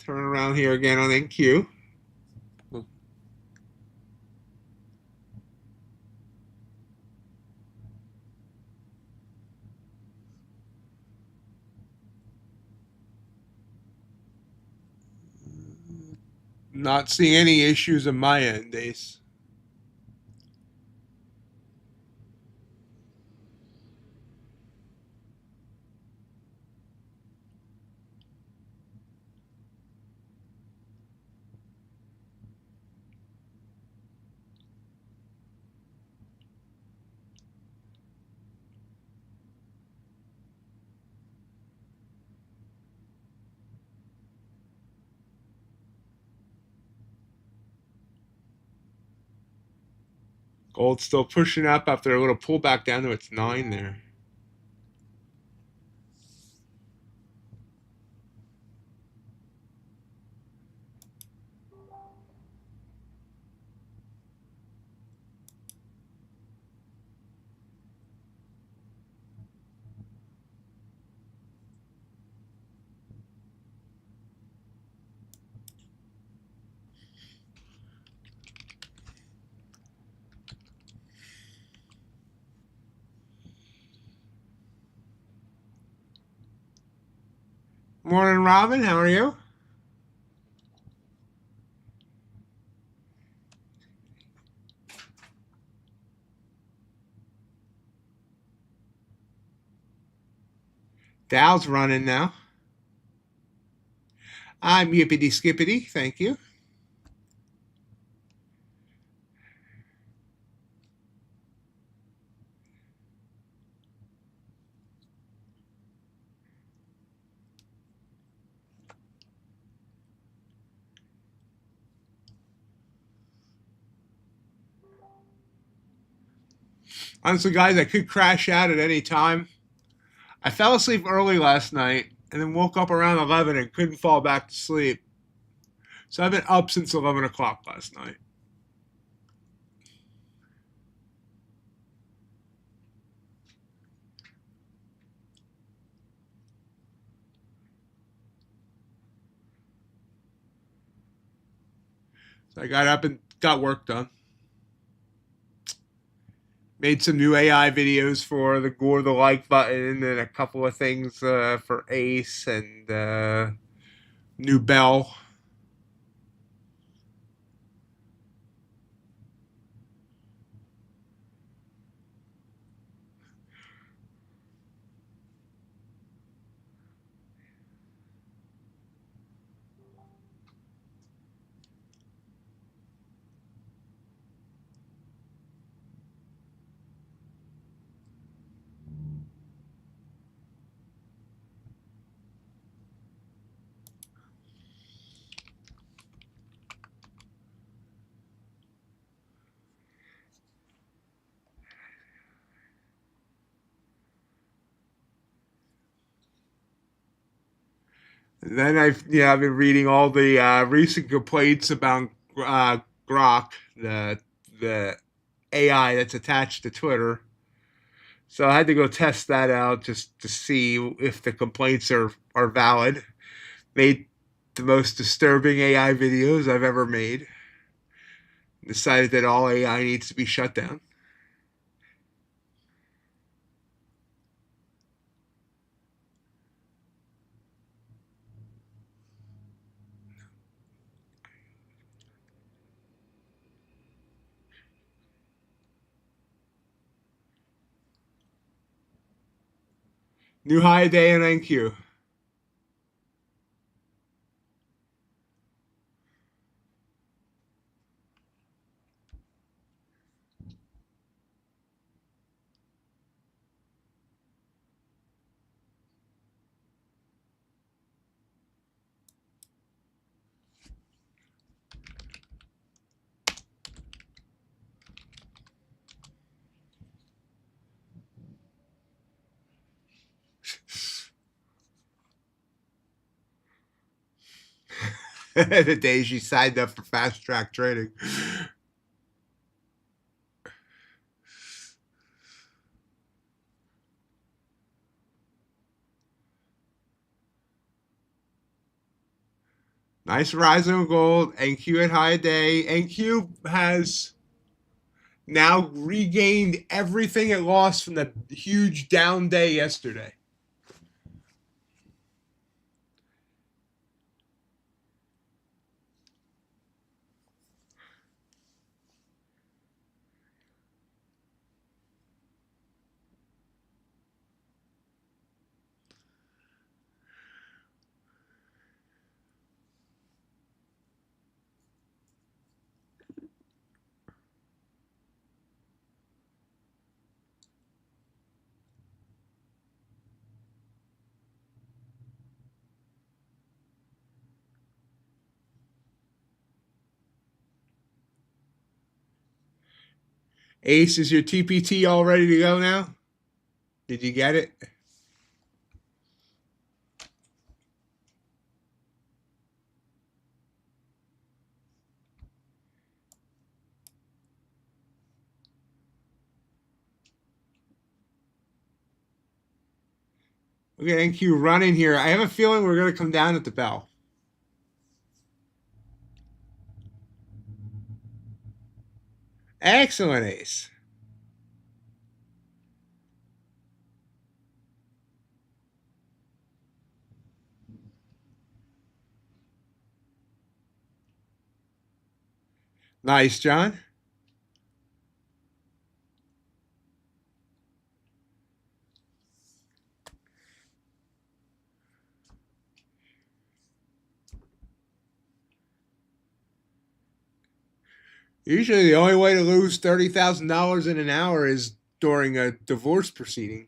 Turn around here again on NQ. Not seeing any issues on my end, Ace. Gold's still pushing up after a little pullback down to its 9 there. Morning, Robin. How are you? Dow's running now. I'm yippity skippity. Thank you. Honestly, guys, I could crash out at any time. I fell asleep early last night and then woke up around 11 and couldn't fall back to sleep. So I've been up since 11 o'clock last night. So I got up and got work done. Made some new AI videos for the Gore the Like button and a couple of things for Ace and new bell. And then I've been reading all the recent complaints about Grok, the AI that's attached to Twitter. So I had to go test that out just to see if the complaints are valid. Made the most disturbing AI videos I've ever made. Decided that all AI needs to be shut down. New high day in NQ. The day she signed up for fast track trading. Nice rise on gold. NQ at high day. NQ has now regained everything it lost from the huge down day yesterday. Ace, is your TPT all ready to go now? Did you get it? Look at NQ running here. I have a feeling we're going to come down at the bell. Excellent, Ace. Nice, John. Usually the only way to lose $30,000 in an hour is during a divorce proceeding.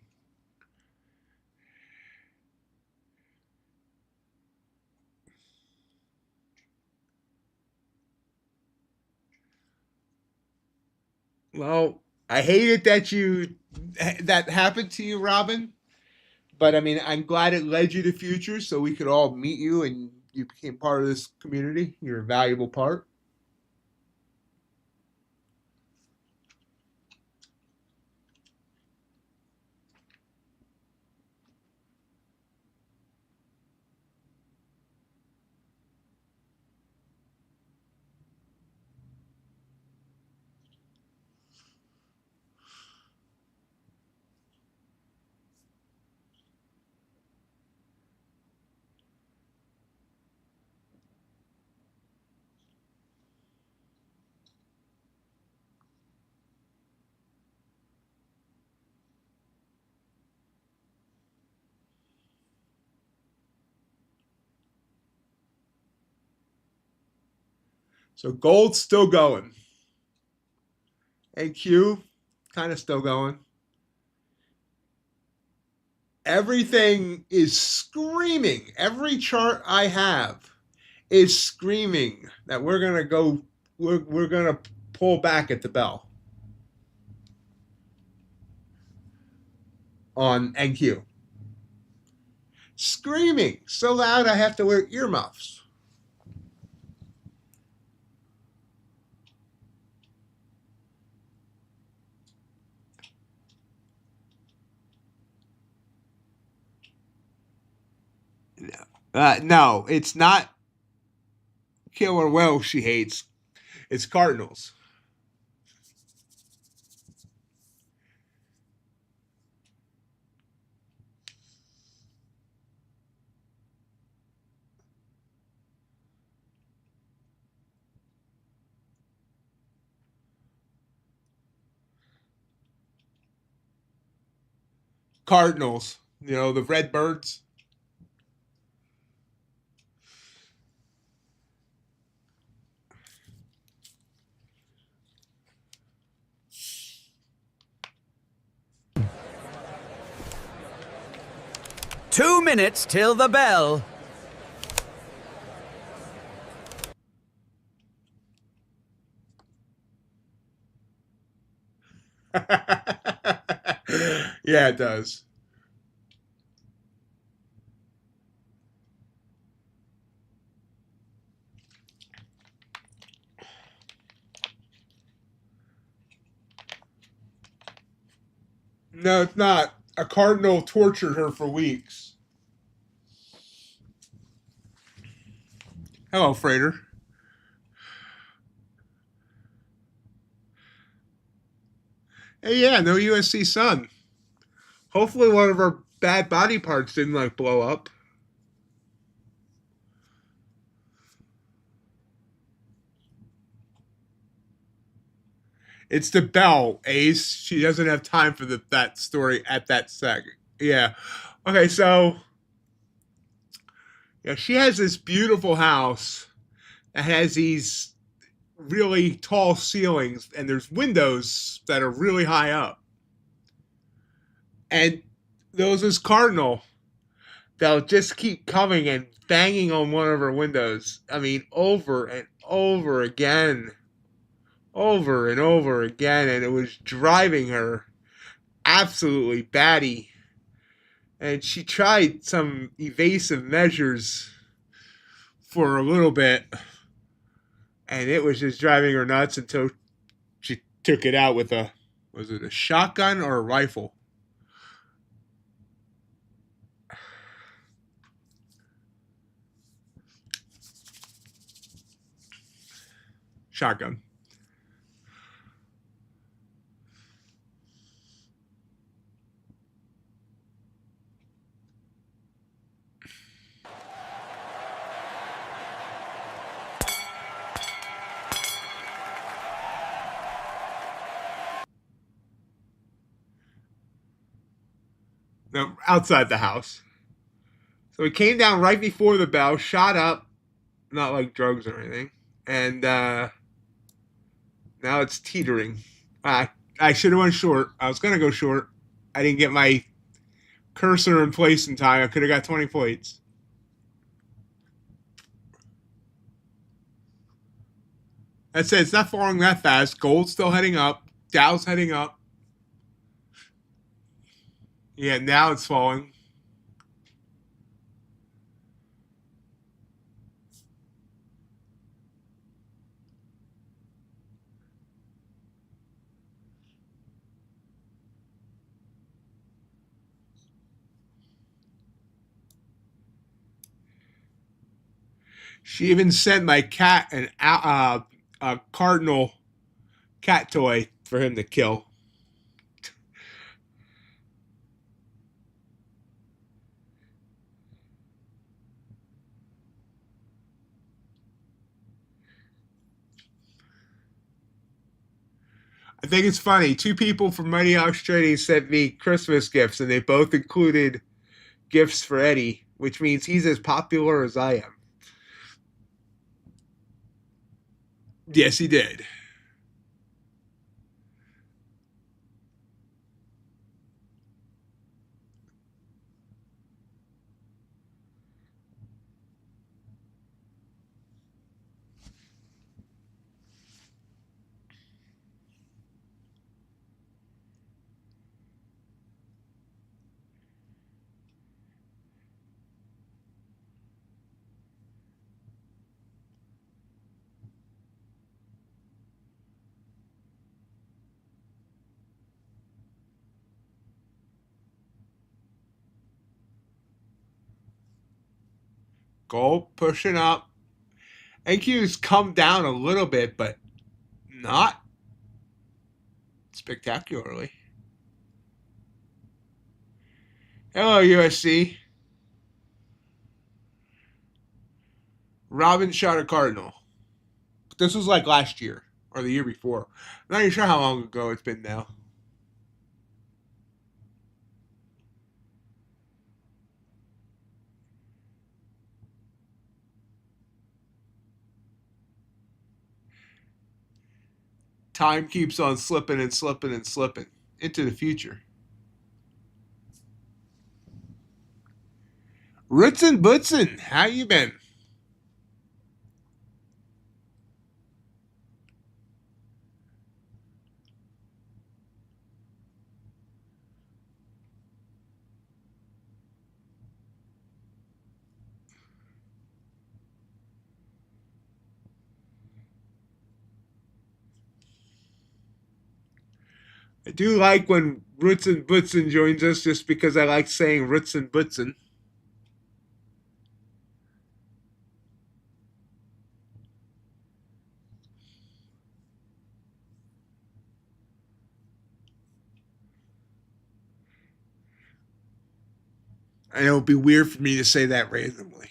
Well, I hate it that happened to you, Robin. But I mean, I'm glad it led you to futures so we could all meet you and you became part of this community. You're a valuable part. So gold's still going. AQ, kind of still going. Everything is screaming. Every chart I have is screaming that we're gonna go. We're gonna pull back at the bell on NQ. Screaming so loud I have to wear earmuffs. No, it's not Killer Whale she hates. It's Cardinals. Cardinals. You know, the Red Birds. Two minutes till the bell. Yeah, it does. No, it's not. A cardinal tortured her for weeks. Hello, Freighter. Hey, yeah, no USC Sun. Hopefully one of our bad body parts didn't, like, blow up. It's the bell, Ace. She doesn't have time for that story at that second. Yeah. Okay, so yeah, she has this beautiful house that has these really tall ceilings, and there's windows that are really high up. And there's this cardinal that'll just keep coming and banging on one of her windows. I mean, over and over again. Over and over again, and it was driving her absolutely batty. And she tried some evasive measures for a little bit, and it was just driving her nuts until she took it out with was it a shotgun or a rifle? Shotgun. No, outside the house. So he came down right before the bell, shot up, not like drugs or anything, and now it's teetering. I should have went short. I was gonna go short. I didn't get my cursor in place in time. I could have got 20 points. That's it. It's not falling that fast. Gold's still heading up. Dow's heading up. Yeah, now it's falling. She even sent my cat a cardinal cat toy for him to kill. I think it's funny. Two people from MightyOxTrading sent me Christmas gifts, and they both included gifts for Eddie, which means he's as popular as I am. Yes, he did. Gold pushing up. NQ's come down a little bit, but not spectacularly. Hello, USC. Robin shot a cardinal. This was like last year or the year before. I'm not even sure how long ago it's been now. Time keeps on slipping and slipping and slipping into the future. Ritzen Butzen, how you been? I do like when Roots and Butson joins us just because I like saying Roots and Butson. And it would be weird for me to say that randomly.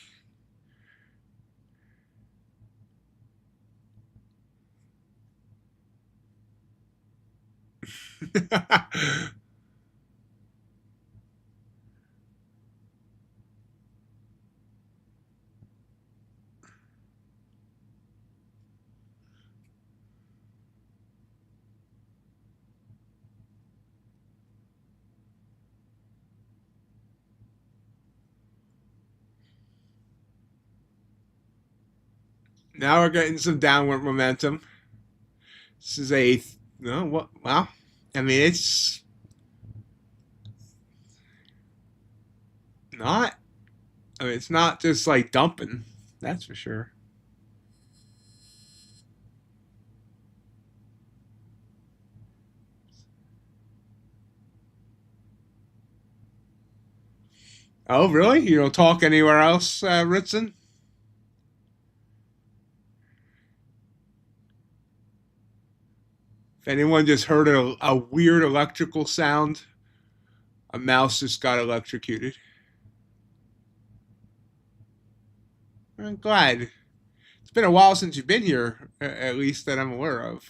Now we're getting some downward momentum. This is a no. What? Well, I mean, it's not. I mean, it's not just like dumping. That's for sure. Oh, really? You don't talk anywhere else, Ritson? If anyone just heard a weird electrical sound, a mouse just got electrocuted. I'm glad. It's been a while since you've been here, at least that I'm aware of.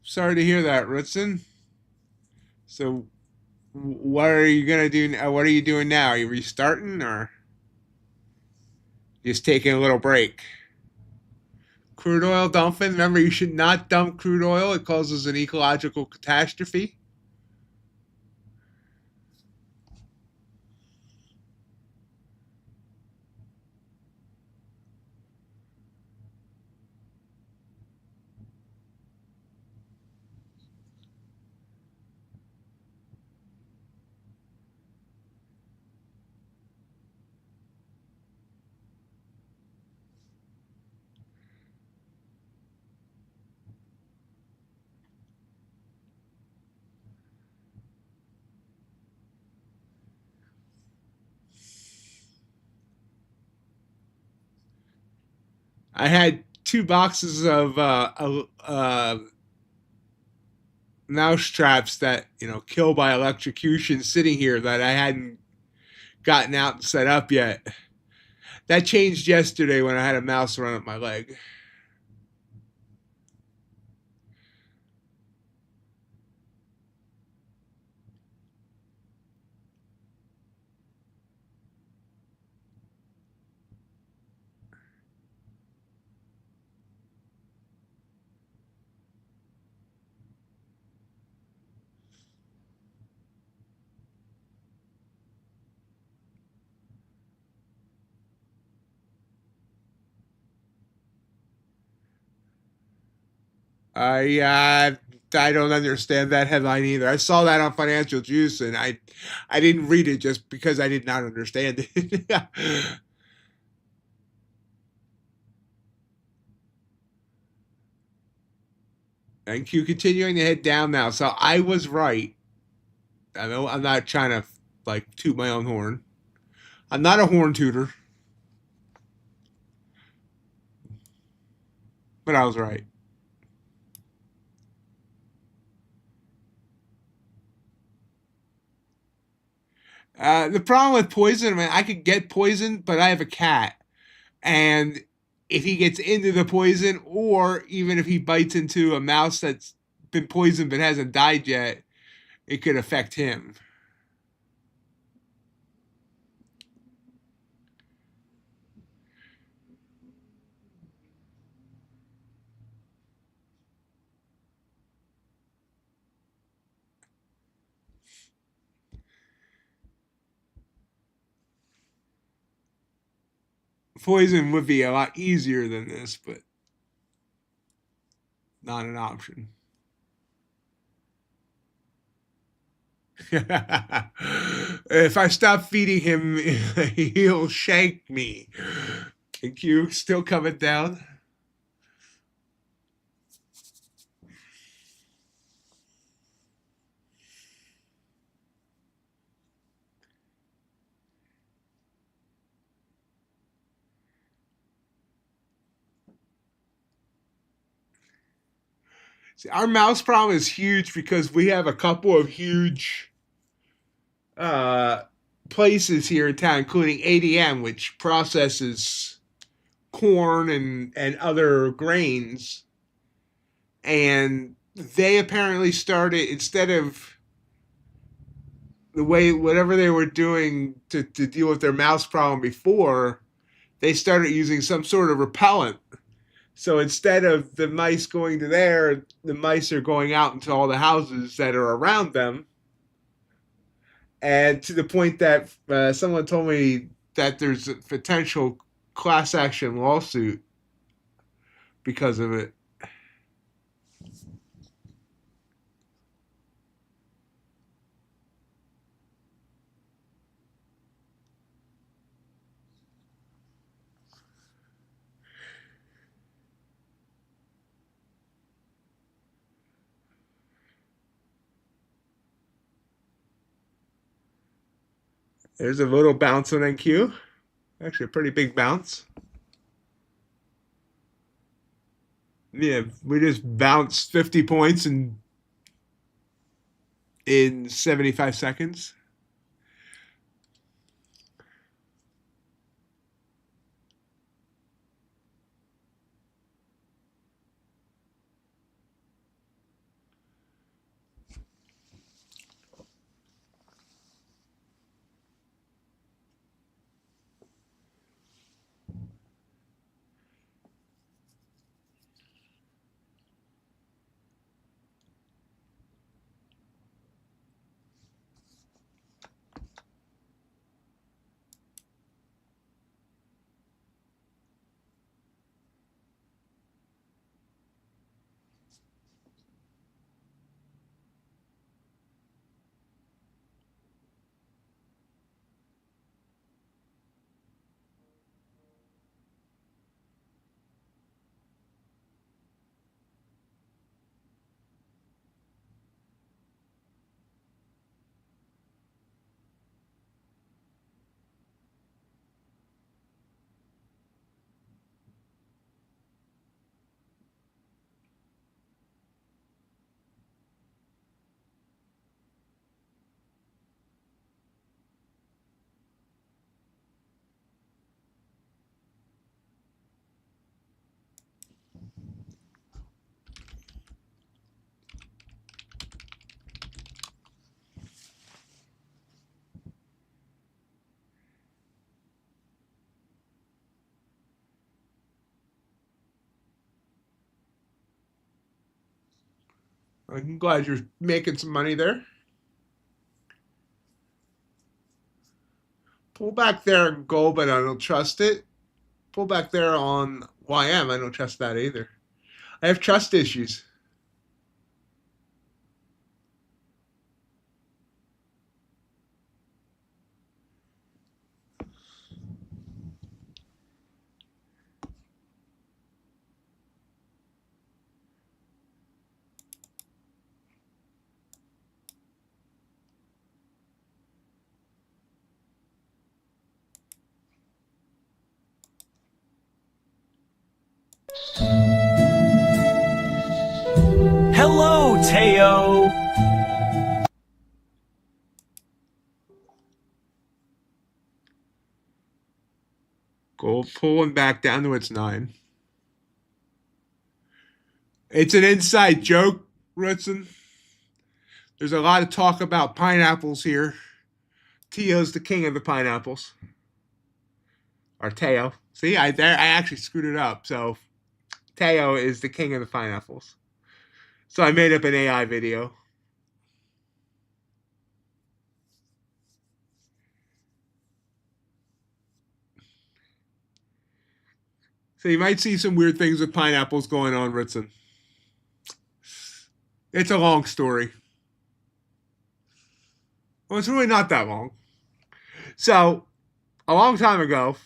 Sorry to hear that, Ritson. So, what are you gonna do? What are you doing now? Are you restarting or just taking a little break? Crude oil dumping. Remember, you should not dump crude oil. It causes an ecological catastrophe. I had 2 boxes of mouse traps that kill by electrocution sitting here that I hadn't gotten out and set up yet. That changed yesterday when I had a mouse run up my leg. I don't understand that headline either. I saw that on Financial Juice, and I didn't read it just because I did not understand it. Thank you. Continuing to head down now. So I was right. I know I'm not trying to like toot my own horn. I'm not a horn tooter, but I was right. The problem with poison, I mean, I could get poisoned, but I have a cat. And if he gets into the poison, or even if he bites into a mouse that's been poisoned but hasn't died yet, it could affect him. Poison would be a lot easier than this, but not an option. If I stop feeding him, he'll shank me. Thank you. Still coming down. See, our mouse problem is huge because we have a couple of huge places here in town, including ADM, which processes corn and other grains. And they apparently started, instead of the way, whatever they were doing to deal with their mouse problem before, they started using some sort of repellent. So instead of the mice going to there, the mice are going out into all the houses that are around them. And to the point that someone told me that there's a potential class action lawsuit because of it. There's a little bounce on NQ. Actually, a pretty big bounce. Yeah, we just bounced 50 points in 75 seconds. I'm glad you're making some money there. Pull back there and gold, but I don't trust it. Pull back there on YM. I don't trust that either. I have trust issues. Hello, Teo. Gold pulling back down to its 9. It's an inside joke, Ritson. There's a lot of talk about pineapples here. Teo's the king of the pineapples. Or Teo. See, I actually screwed it up. So Teo is the king of the pineapples. So I made up an AI video. So you might see some weird things with pineapples going on, Ritson. It's a long story. Well, it's really not that long. So, a long time ago,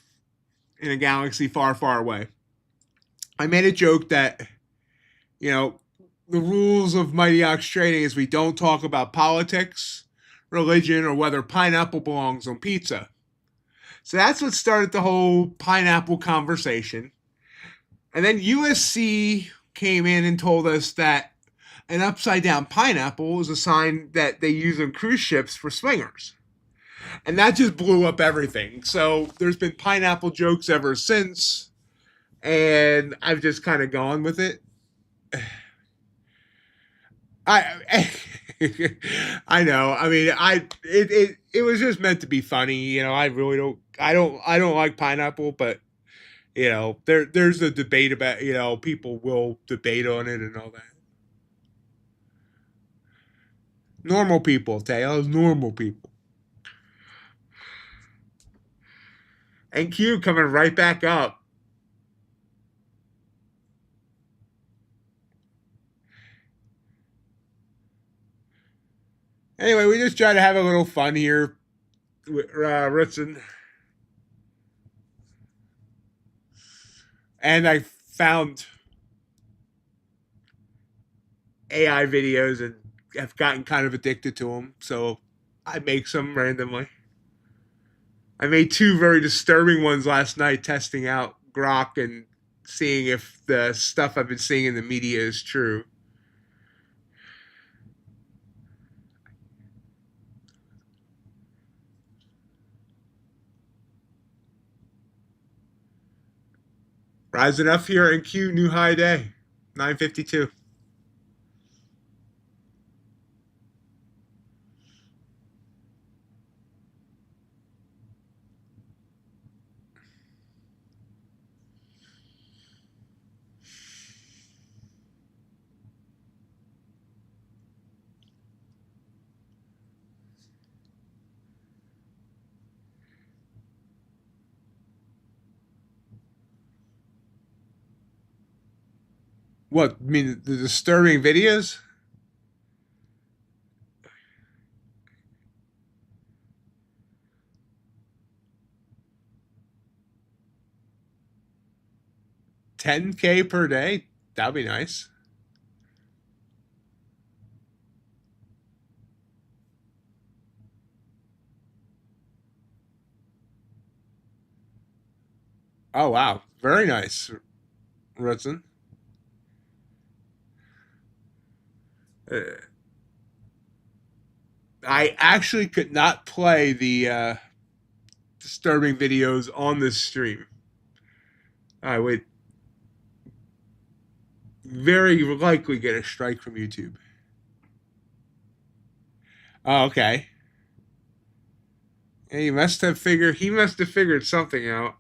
in a galaxy far, far away, I made a joke that, you know, the rules of MightyOxTrading is we don't talk about politics, religion, or whether pineapple belongs on pizza. So that's what started the whole pineapple conversation. And then USC came in and told us that an upside down pineapple is a sign that they use on cruise ships for swingers. And that just blew up everything. So there's been pineapple jokes ever since. And I've just kind of gone with it. I I know. I mean, it was just meant to be funny. You know, I really don't like pineapple, but you know, there's a debate about, you know, people will debate on it and all that. Normal people, Tails, normal people. And Q coming right back up. Anyway, we just try to have a little fun here with Ritson. And I found AI videos and have gotten kind of addicted to them. So I make some randomly. I made 2 very disturbing ones last night testing out Grok and seeing if the stuff I've been seeing in the media is true. Rising up here in Q, new high day, 952. What, I mean the disturbing videos? $10K per day? That'd be nice. Oh wow, very nice, Rudson. Uh, I actually could not play the disturbing videos on this stream. I would very likely get a strike from YouTube. Oh, okay. He must have figured something out.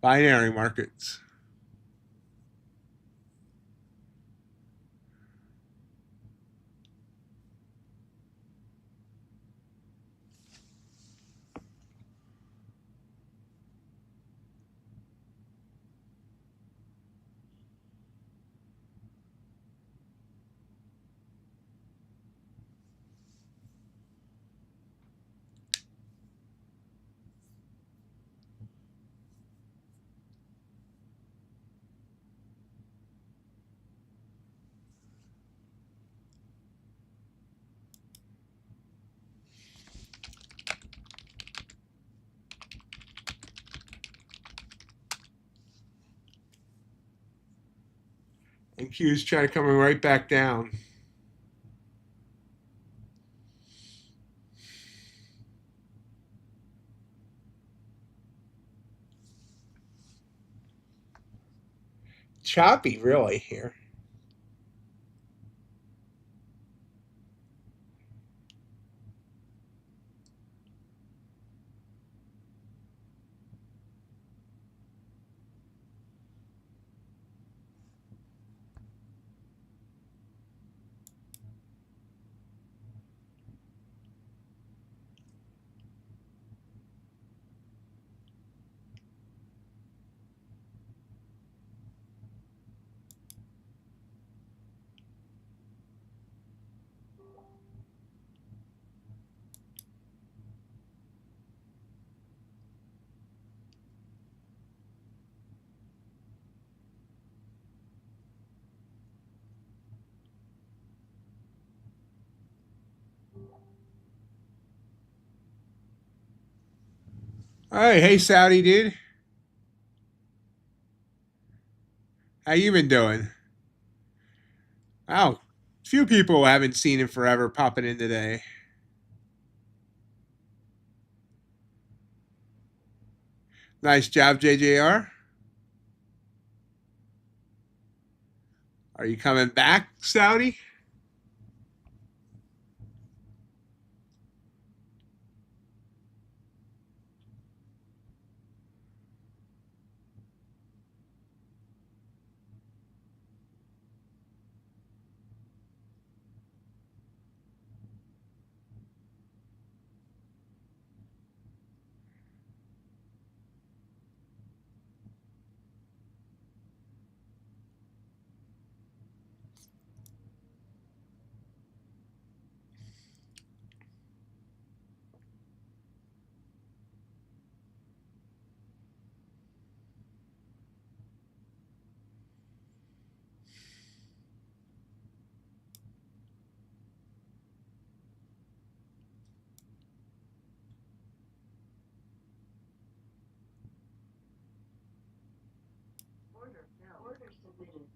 Binary markets. And Q's trying to come right back down. Choppy, really, here. All right, hey Saudi dude, how you been doing? Wow, few people haven't seen him forever popping in today. Nice job, JJR. Are you coming back, Saudi? Order filled. Order submitted.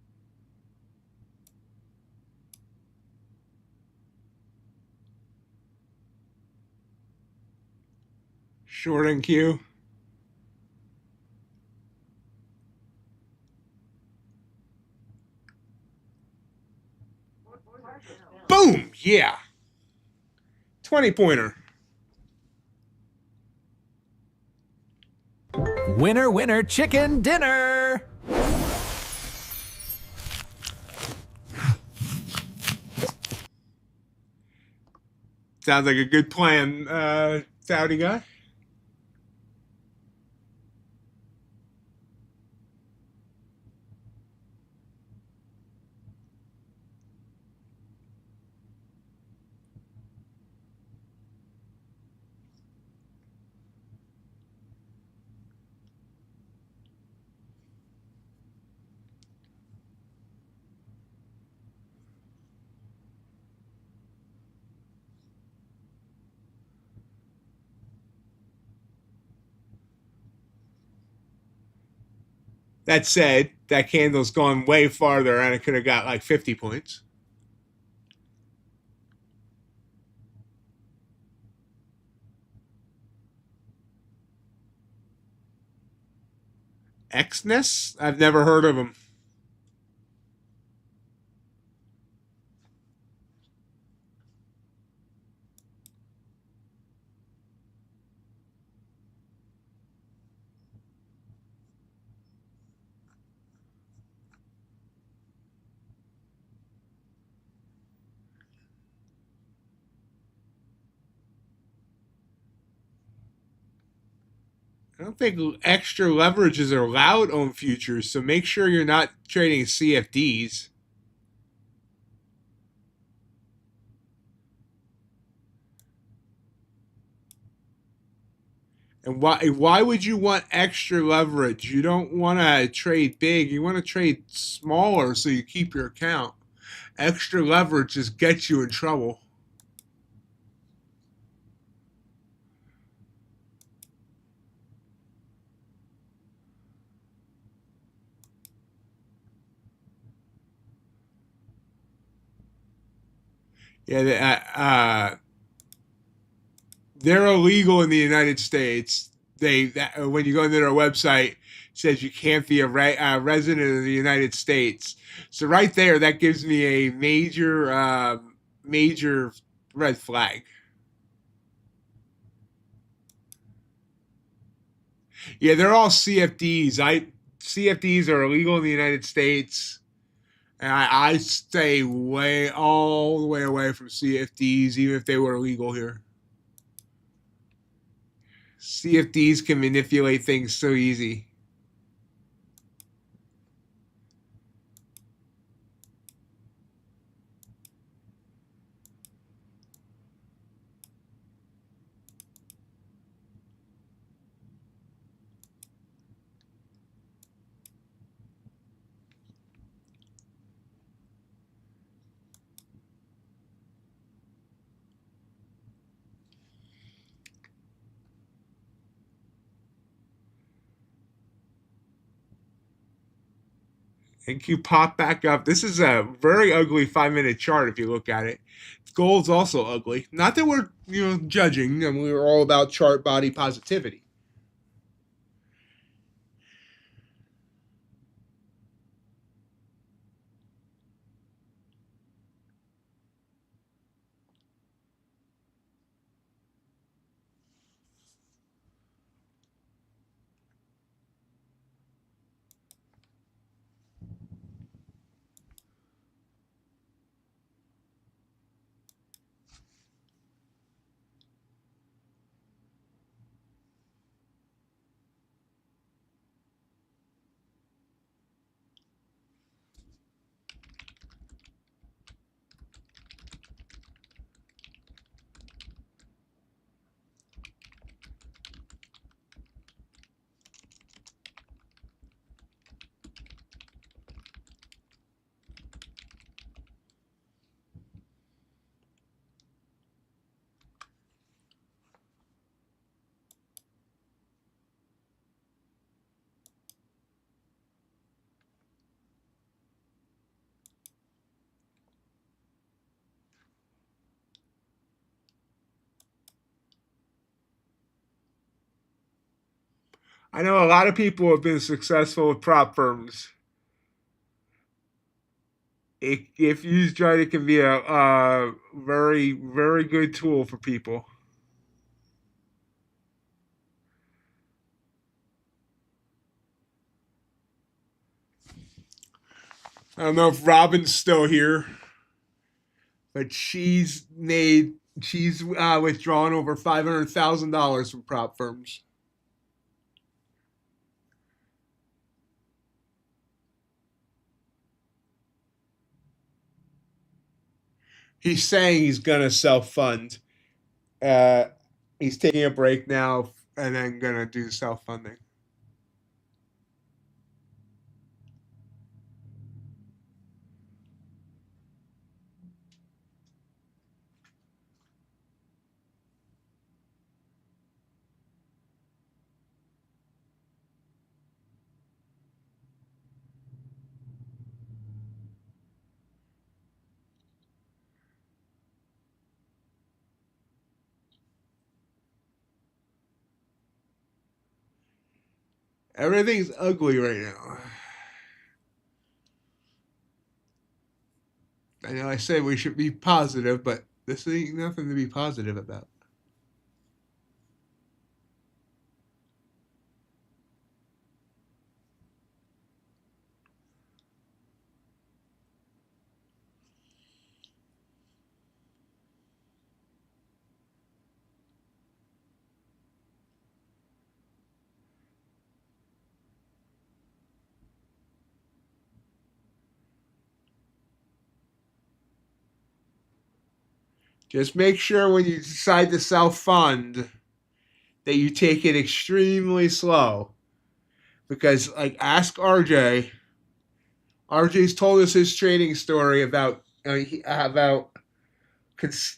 Short in queue. Order filled. Boom! Yeah. 20-pointer. Winner, winner, chicken dinner. Sounds like a good plan, Saudi guy. That said, that candle's gone way farther and it could have got like 50 points. Xness? I've never heard of him. I don't think extra leverages are allowed on futures, so make sure you're not trading CFDs. And why would you want extra leverage? You don't want to trade big. You want to trade smaller so you keep your account. Extra leverage just gets you in trouble. Yeah, they're illegal in the United States. When you go into their website, it says you can't be a resident of the United States. So right there, that gives me a major red flag. Yeah, they're all CFDs. CFDs are illegal in the United States, and I stay all the way away from CFDs, even if they were illegal here. CFDs can manipulate things so easy. And you pop back up. This is a very ugly 5-minute chart if you look at it. Gold's also ugly. Not that we're judging, and we're all about chart body positivity. I know a lot of people have been successful with prop firms. If used right, it can be a very, very good tool for people. I don't know if Robin's still here, but she's withdrawn over $500,000 from prop firms. He's saying he's gonna self-fund. He's taking a break now and then gonna do self-funding. Everything's ugly right now. I know I said we should be positive, but this ain't nothing to be positive about. Just make sure when you decide to self-fund that you take it extremely slow. Because, like, ask RJ. RJ's told us his trading story about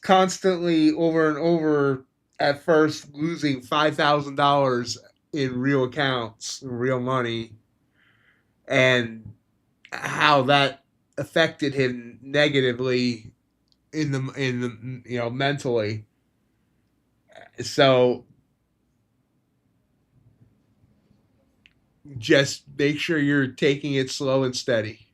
constantly over and over at first losing $5,000 in real accounts, real money, and how that affected him negatively in the mentally. So just make sure you're taking it slow and steady.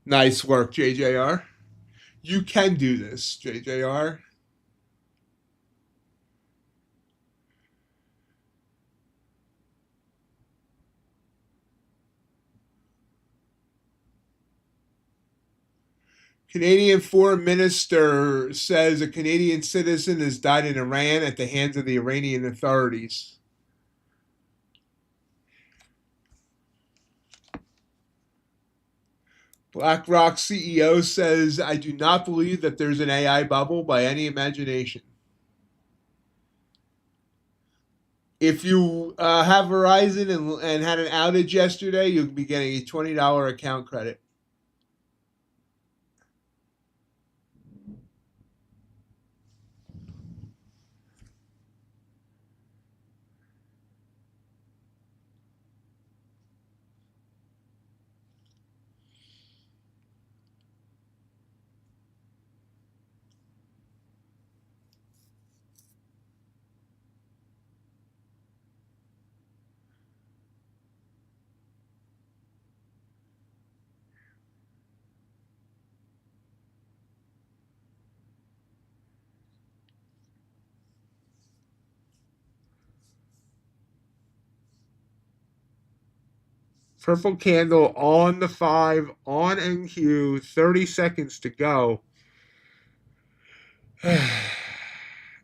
Nice work, JJR. You can do this, JJR. Canadian Foreign Minister says a Canadian citizen has died in Iran at the hands of the Iranian authorities. BlackRock CEO says, I do not believe that there's an AI bubble by any imagination. If you have Verizon and had an outage yesterday, you'll be getting a $20 account credit. Purple candle on the 5 on NQ. 30 seconds to go. I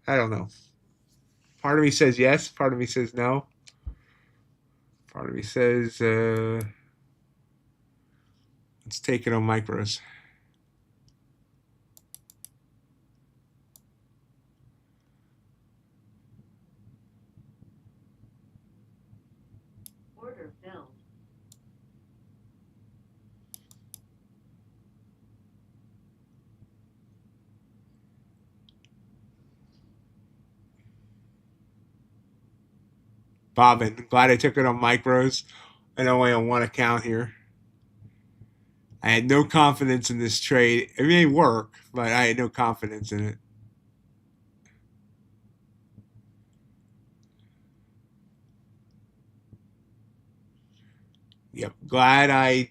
don't know. Part of me says yes. Part of me says no. Part of me says let's take it on micros. Order filled. Bobbin. Glad I took it on micros and only on one account here. I had no confidence in this trade. It may work, but I had no confidence in it. Yep, glad I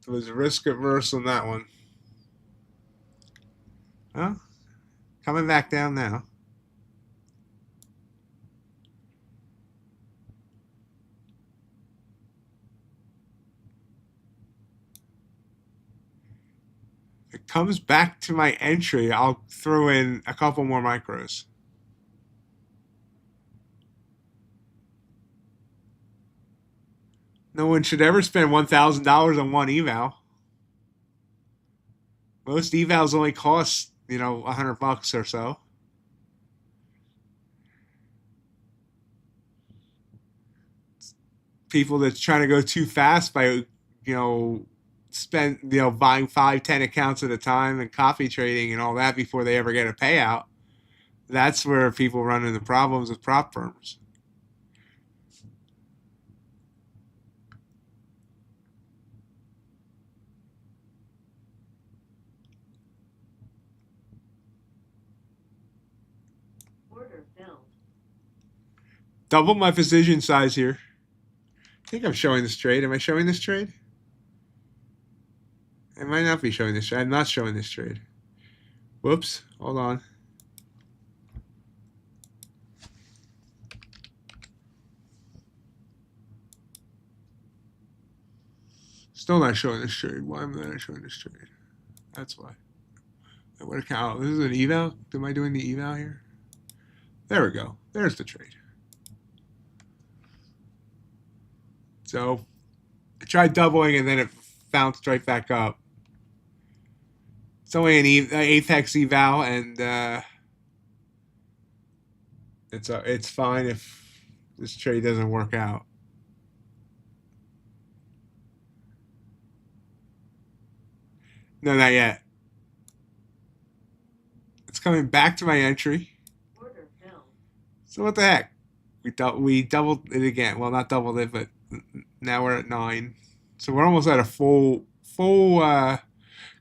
was risk averse on that one. Well, coming back down now. If it comes back to my entry, I'll throw in a couple more micros. No one should ever spend $1,000 on one eval. Most evals only cost, $100 or so. People that's trying to go too fast by, buying 5-10 accounts at a time and copy trading and all that before they ever get a payout. That's where people run into problems with prop firms. Order filled. Double my position size here. I think I'm showing this trade. Am I showing this trade? I might not be showing this trade. I'm not showing this trade. Whoops. Hold on. Still not showing this trade. Why am I not showing this trade? That's why. What account? This is an eval? Am I doing the eval here? There we go. There's the trade. So I tried doubling and then it bounced right back up. It's only an Apex eval, and it's fine if this trade doesn't work out. No, not yet. It's coming back to my entry. Order filled. So what the heck? We doubled it again. Well, not doubled it, but now we're at 9. So we're almost at a full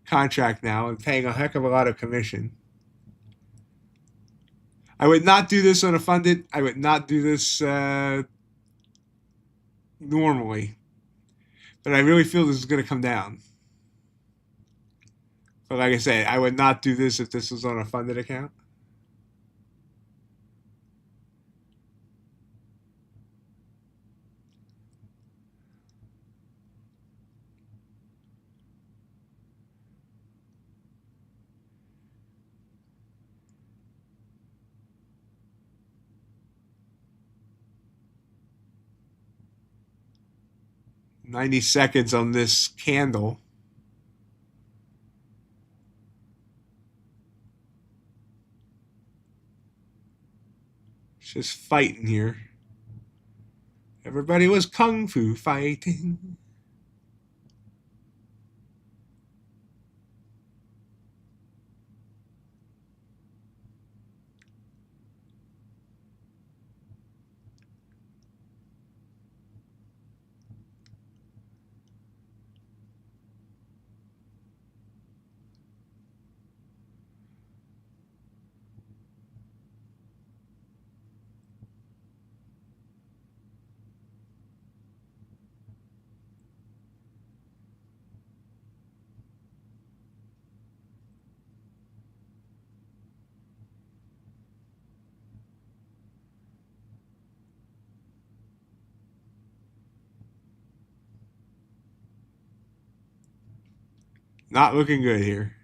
contract now and paying a heck of a lot of commission. I would not do this on a funded. I would not do this normally. But I really feel this is going to come down. But like I said, I would not do this if this was on a funded account. "90 seconds on this candle. It's just fighting here. Everybody was kung fu fighting. Not looking good here.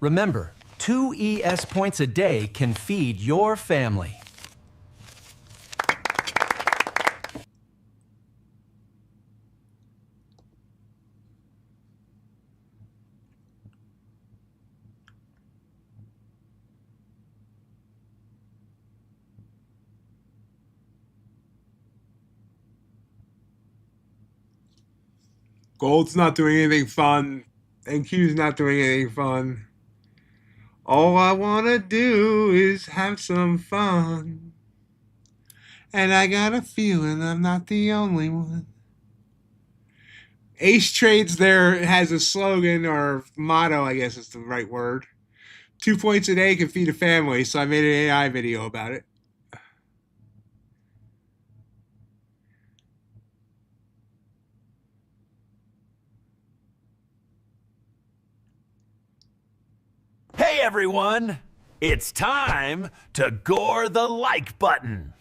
Remember, 2 ES points a day can feed your family. Gold's not doing anything fun. NQ's not doing anything fun. All I want to do is have some fun. And I got a feeling I'm not the only one. Ace Trades there has a slogan or motto, I guess is the right word. 2 points a day can feed a family, so I made an AI video about it. Hey everyone! It's time to gore the like button.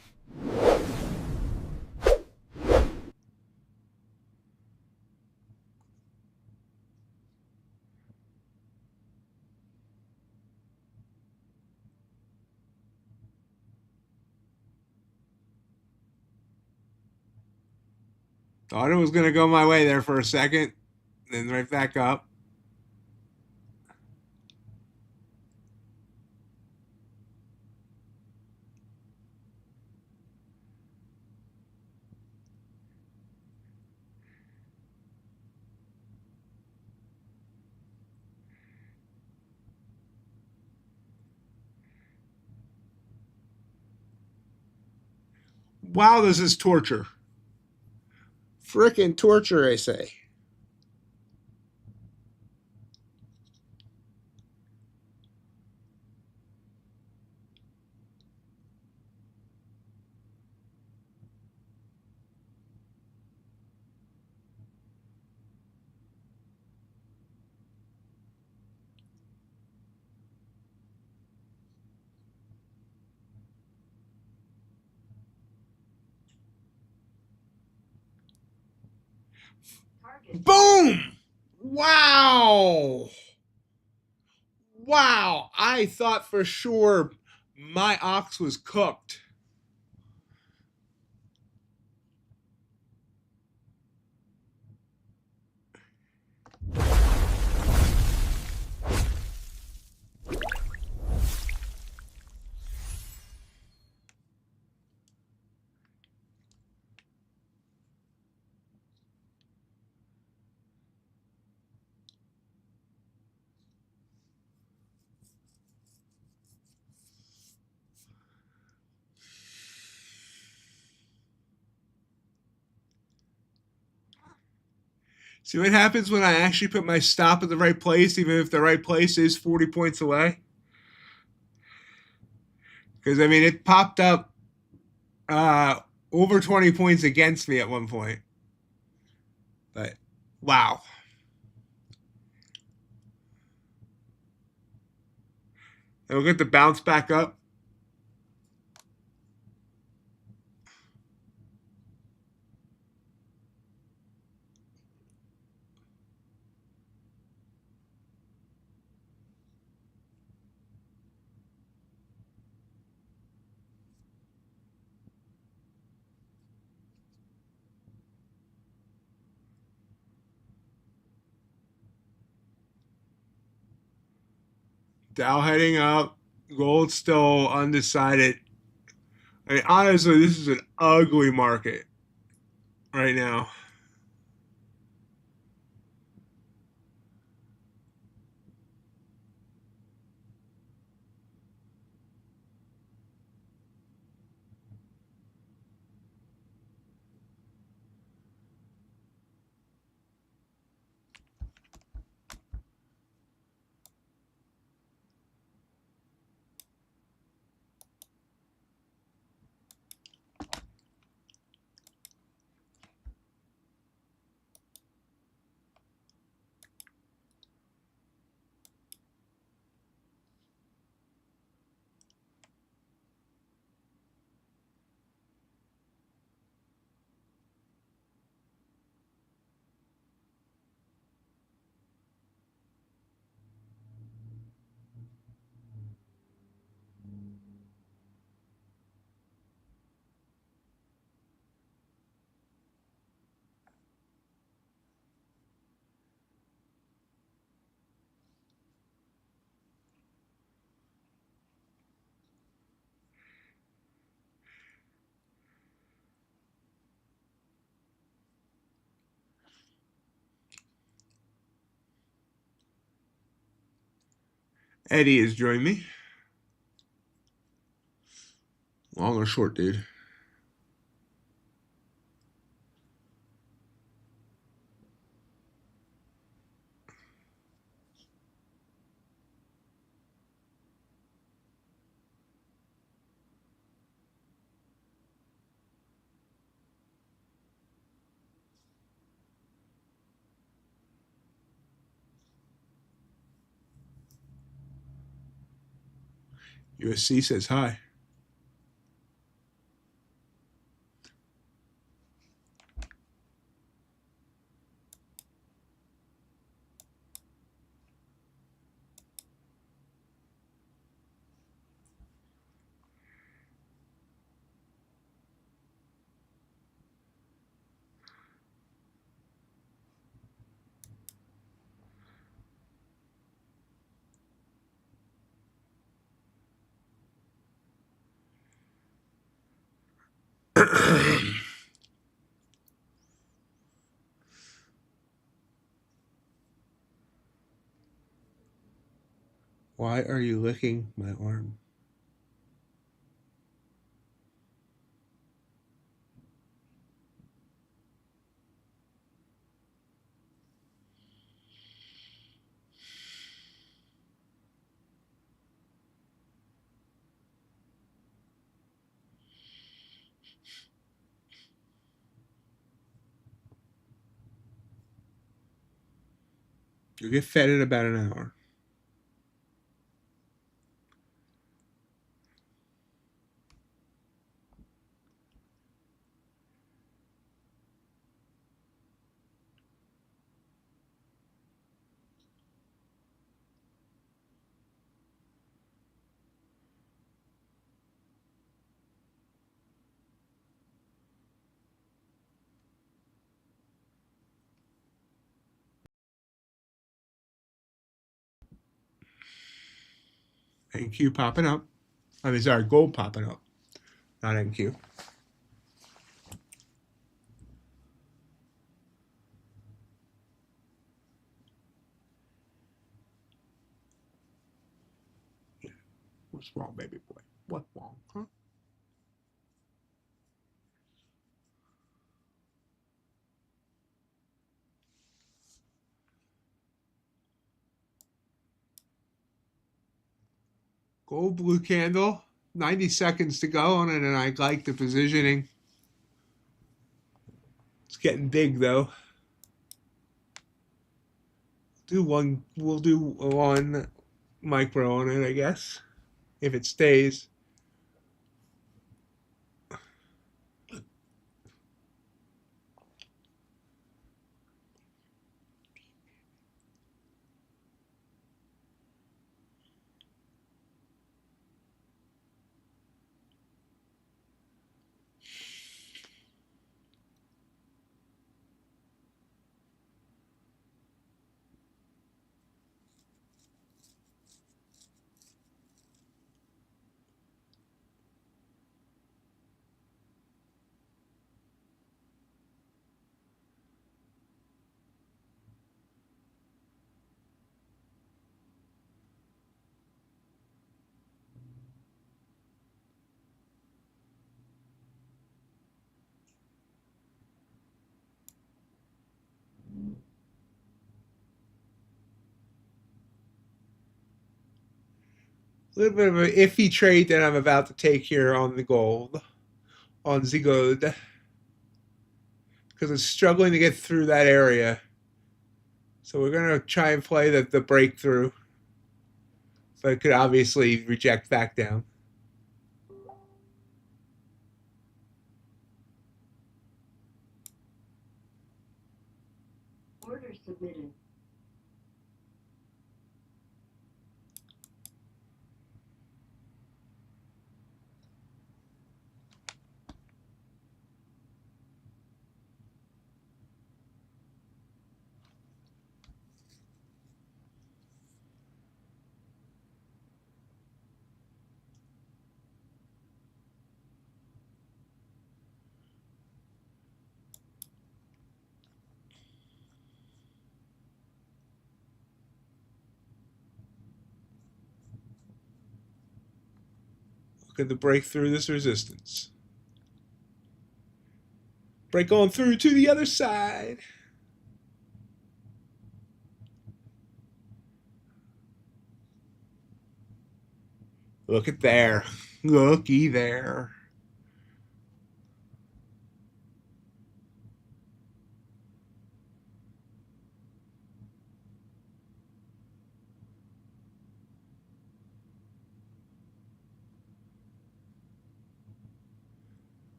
Thought it was going to go my way there for a second, then right back up. Wow, this is torture. Frickin' torture, I say. Target. Boom! Wow! Wow, I thought for sure my ox was cooked. See what happens when I actually put my stop at the right place, even if the right place is 40 points away? Because, I mean, it popped up over 20 points against me at one point. But, wow. And we'll get the bounce back up. Dow heading up. Gold still undecided. I mean, honestly, this is an ugly market right now. Eddie has joined me. Long or short, dude? USC says hi. Why are you licking my arm? You'll get fed in about an hour. NQ popping up. I mean, sorry, gold popping up, not NQ. What's wrong, baby boy? What's wrong, huh? Gold blue candle. 90 seconds to go on it, and I like the positioning. It's getting big though. We'll do one micro on it, I guess, if it stays. A little bit of an iffy trade that I'm about to take here on the gold, because it's struggling to get through that area. So we're going to try and play the breakthrough, but it could obviously reject back down. Order submitted. Looking to break through this resistance. Break on through to the other side. Look at there. Looky there.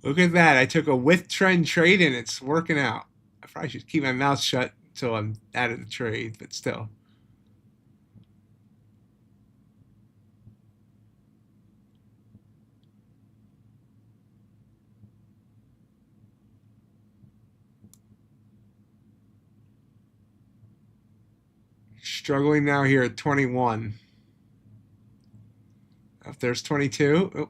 Look at that. I took a with trend trade and it's working out. I probably should keep my mouth shut until I'm out of the trade, but still. Struggling now here at 21. If there's 22. Oh.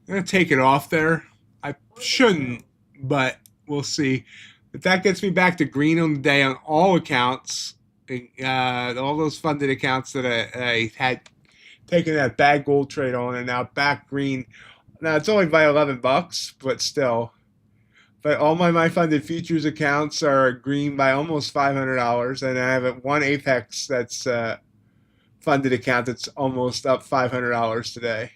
I'm going to take it off there. I shouldn't, but we'll see. If that gets me back to green on the day on all accounts, all those funded accounts that I had taken that bad gold trade on are now back green. Now, it's only by 11 bucks, but still. But all my funded futures accounts are green by almost $500, and I have one Apex that's funded account that's almost up $500 today.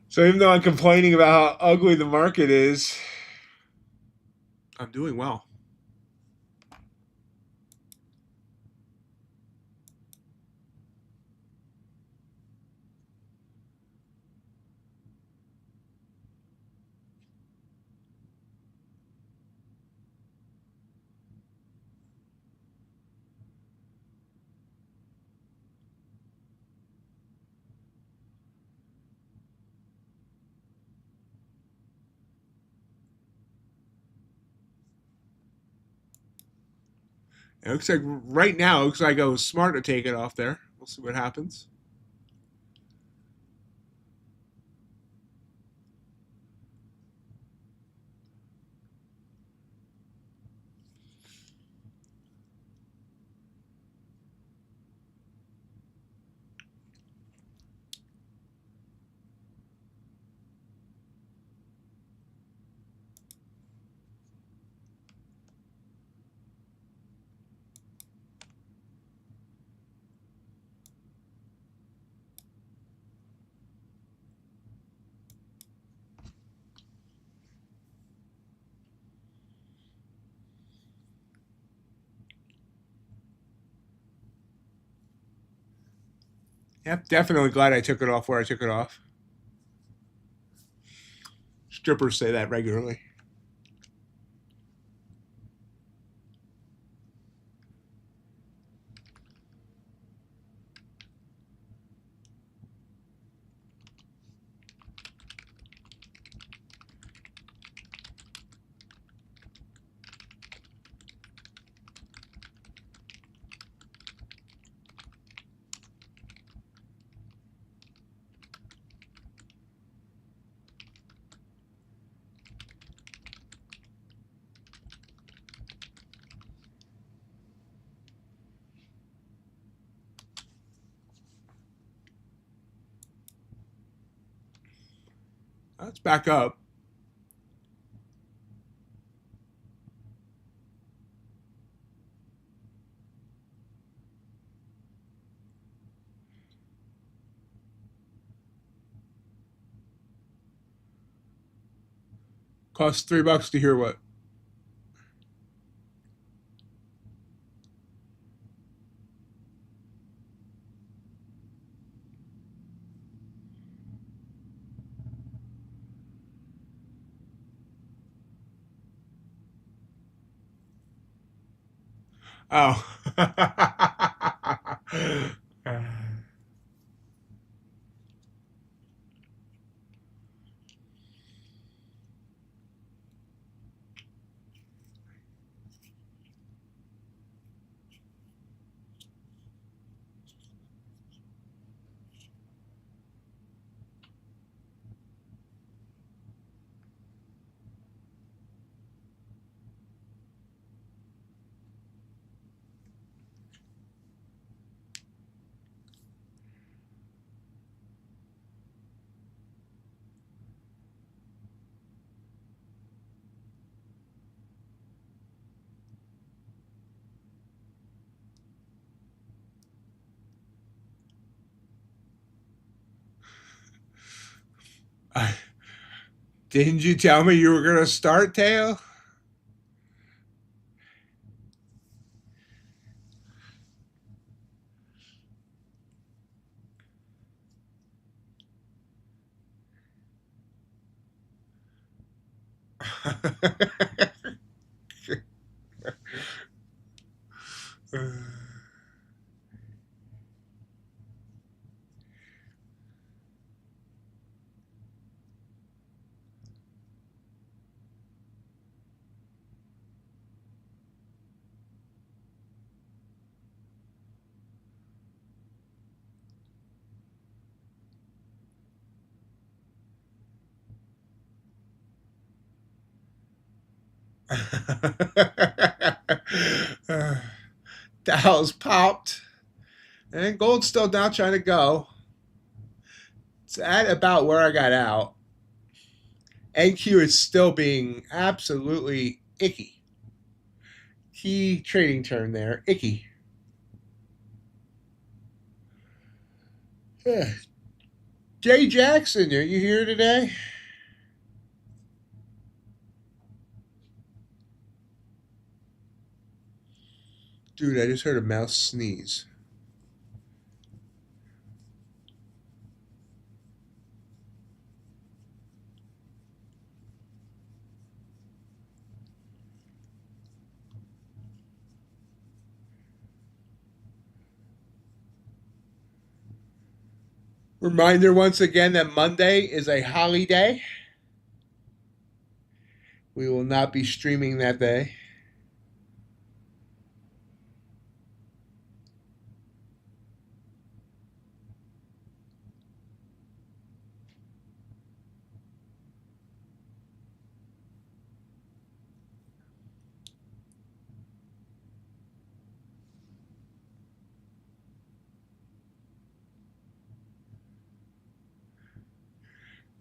So even though I'm complaining about how ugly the market is, I'm doing well. It looks like right now, it looks like I was smart to take it off there. We'll see what happens. Yep, definitely glad I took it off where I took it off. Strippers say that regularly. Let's back up. Costs $3 to hear what? Oh. Didn't you tell me you were going to start, Teo? Dow's popped. And gold's still down trying to go. It's at about where I got out. NQ is still being absolutely icky. Key trading term there, icky. Jay Jackson, are you here today? Dude, I just heard a mouse sneeze. Reminder once again that Monday is a holiday. We will not be streaming that day.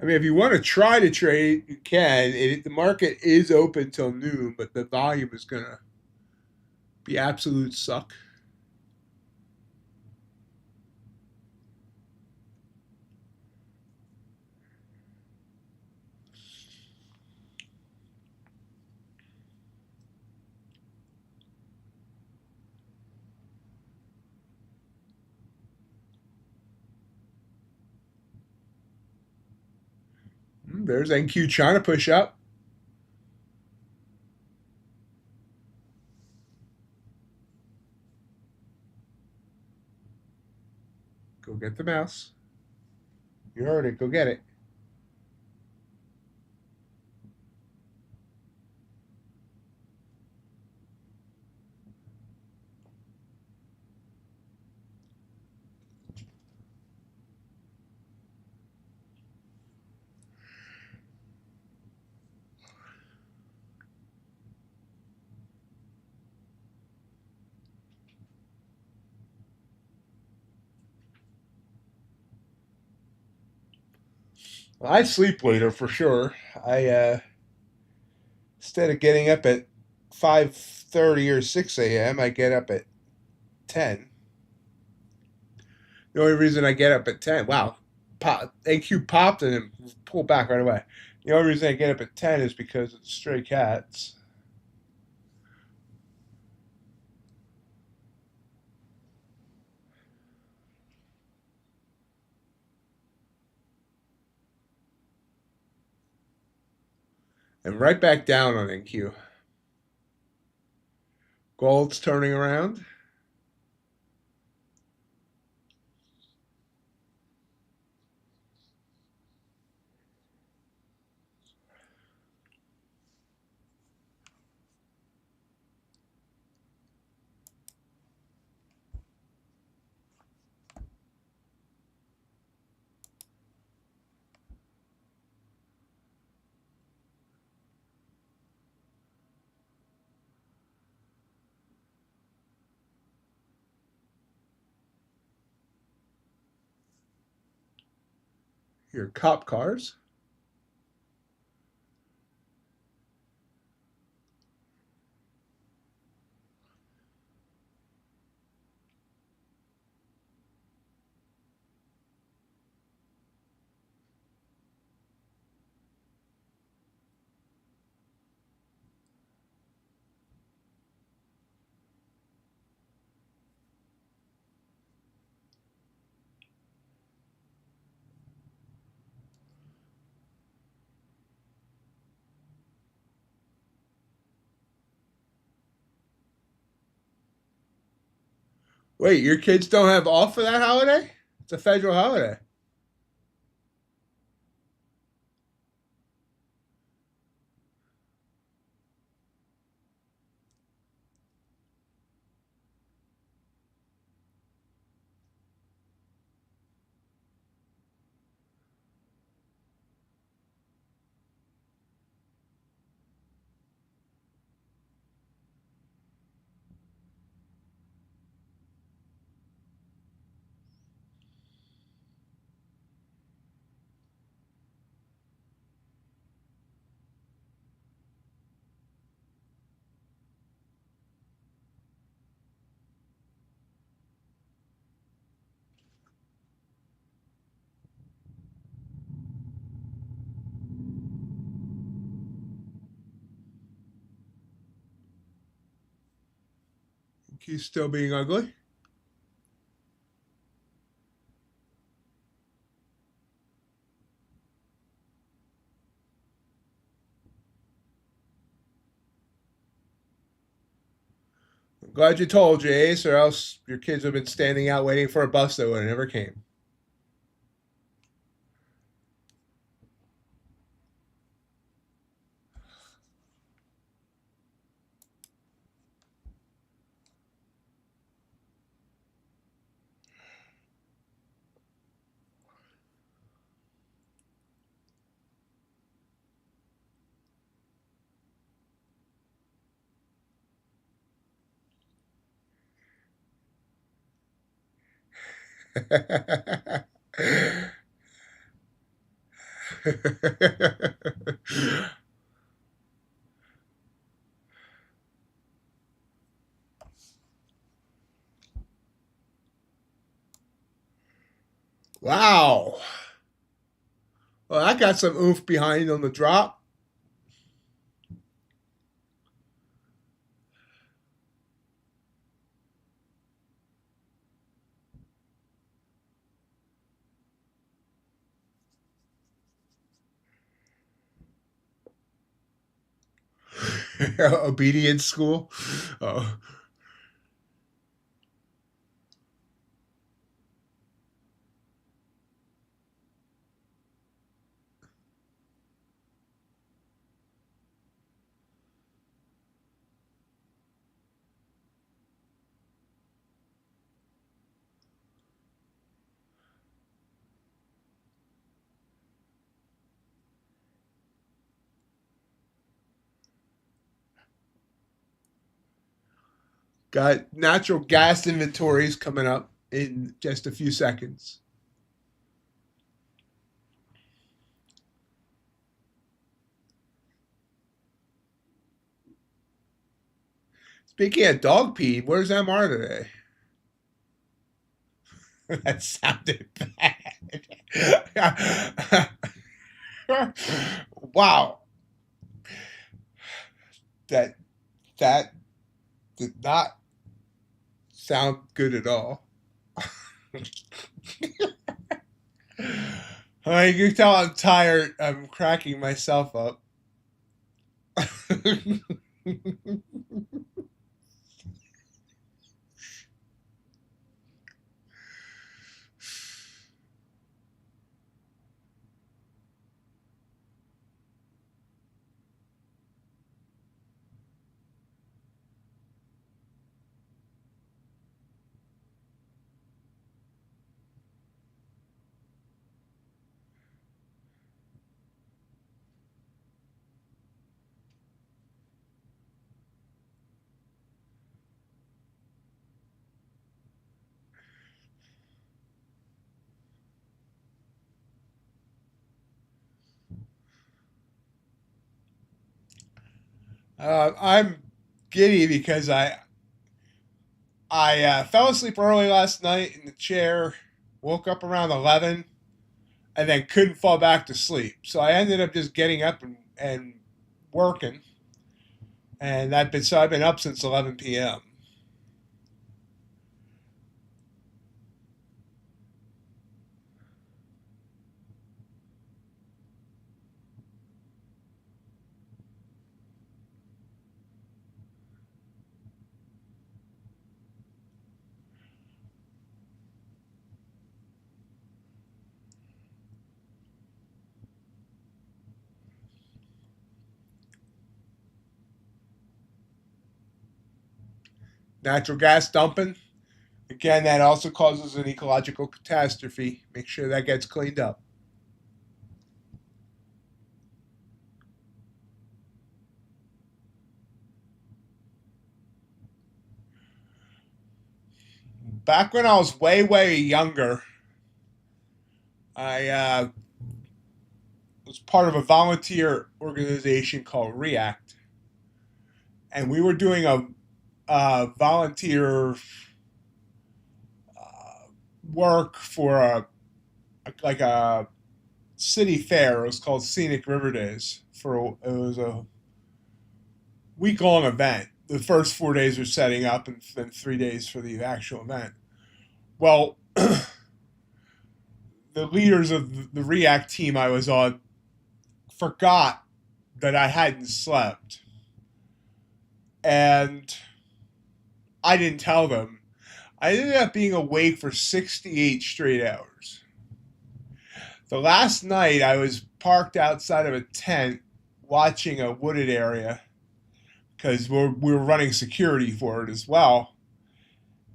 I mean, if you want to try to trade, you can. The market is open till noon, but the volume is going to be absolute suck. There's NQ trying to push up. Go get the mouse. You heard it. Go get it. Well, I sleep later for sure. Instead of getting up at 5:30 or 6 a.m., I get up at 10. The only reason I get up at 10, wow, AQ popped and then pulled back right away. The only reason I get up at 10 is because of the stray cats. And right back down on NQ. Gold's turning around. Your cop cars. Wait, your kids don't have off for that holiday? It's a federal holiday. He's still being ugly. I'm glad you told you, Ace, or else your kids would have been standing out waiting for a bus that would have never came. Wow. Well, I got some oomph behind on the drop. Obedience school. Oh. Got natural gas inventories coming up in just a few seconds. Speaking of dog pee, where's MR today? That sounded bad. Wow. That that did not sound good at all. You can tell I'm tired. I'm cracking myself up. I'm giddy because I fell asleep early last night in the chair, woke up around 11, and then couldn't fall back to sleep. So I ended up just getting up and working, and I've been up since 11 p.m. Natural gas dumping. Again, that also causes an ecological catastrophe. Make sure that gets cleaned up. Back when I was way younger, I was part of a volunteer organization called React, and we were doing a volunteer work for like a city fair. It was called Scenic River Days. It was a week-long event. The first 4 days were setting up, and then 3 days for the actual event. Well, the leaders of the React team I was on forgot that I hadn't slept, and I didn't tell them. I ended up being awake for 68 straight hours. The last night I was parked outside of a tent watching a wooded area because we were running security for it as well,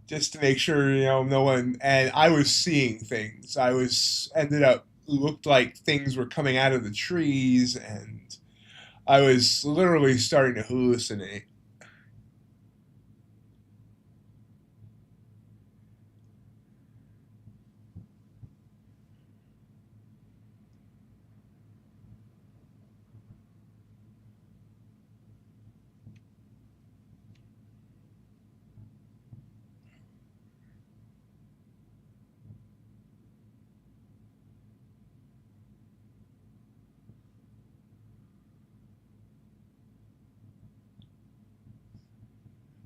just to make sure, no one. And I was seeing things. Looked like things were coming out of the trees, and I was literally starting to hallucinate.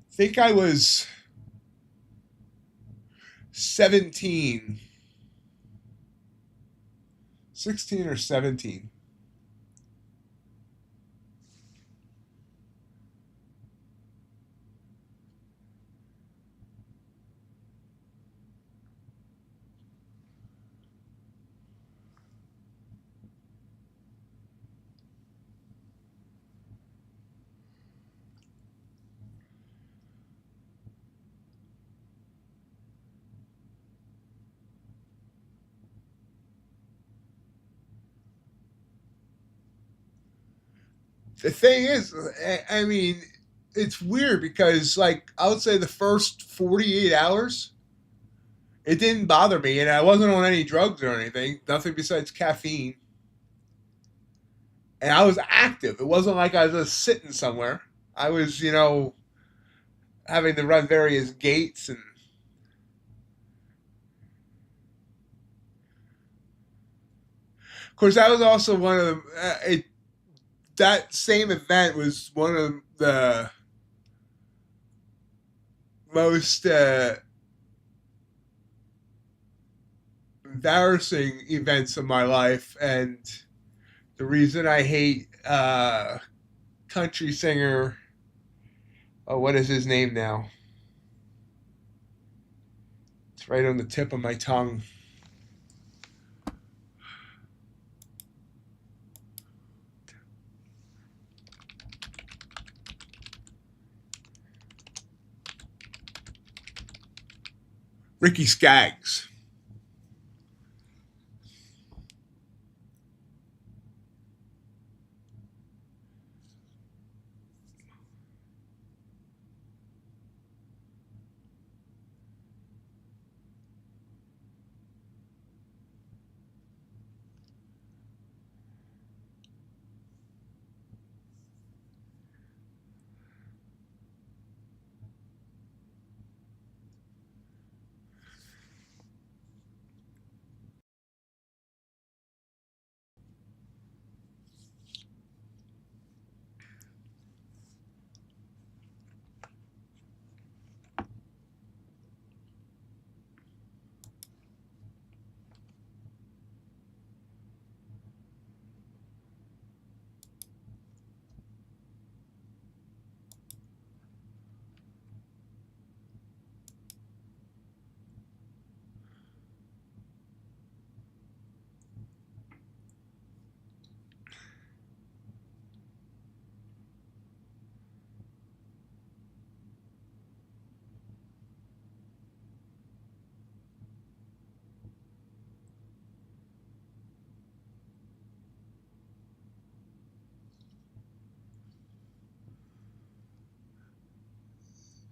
I think I was 16 or 17. The thing is, I mean, it's weird because, like, I would say the first 48 hours, it didn't bother me, and I wasn't on any drugs or anything, nothing besides caffeine. And I was active. It wasn't like I was just sitting somewhere. I was, having to run various gates, and of course, that was also one of the. That same event was one of the most embarrassing events of my life, and the reason I hate country singer. Oh, what is his name now? It's right on the tip of my tongue. Ricky Skaggs.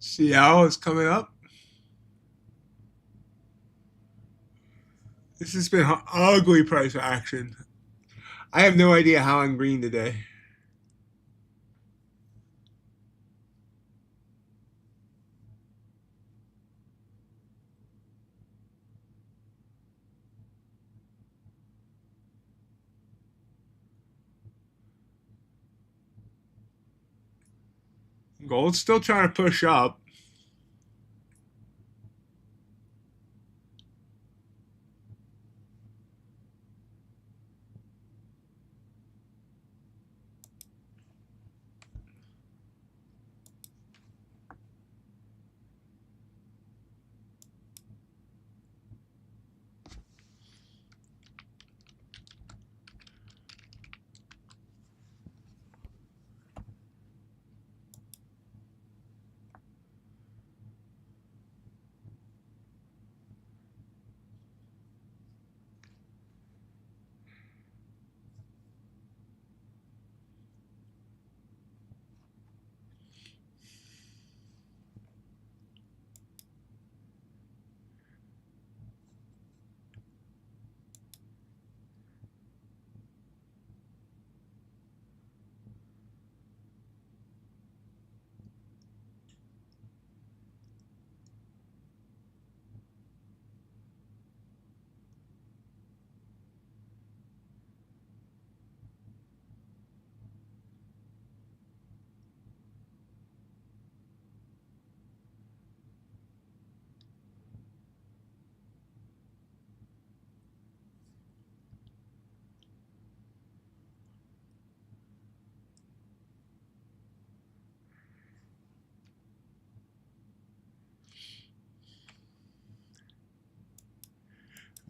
CL is coming up. This has been ugly price action. I have no idea how I'm green today. Gold's still trying to push up.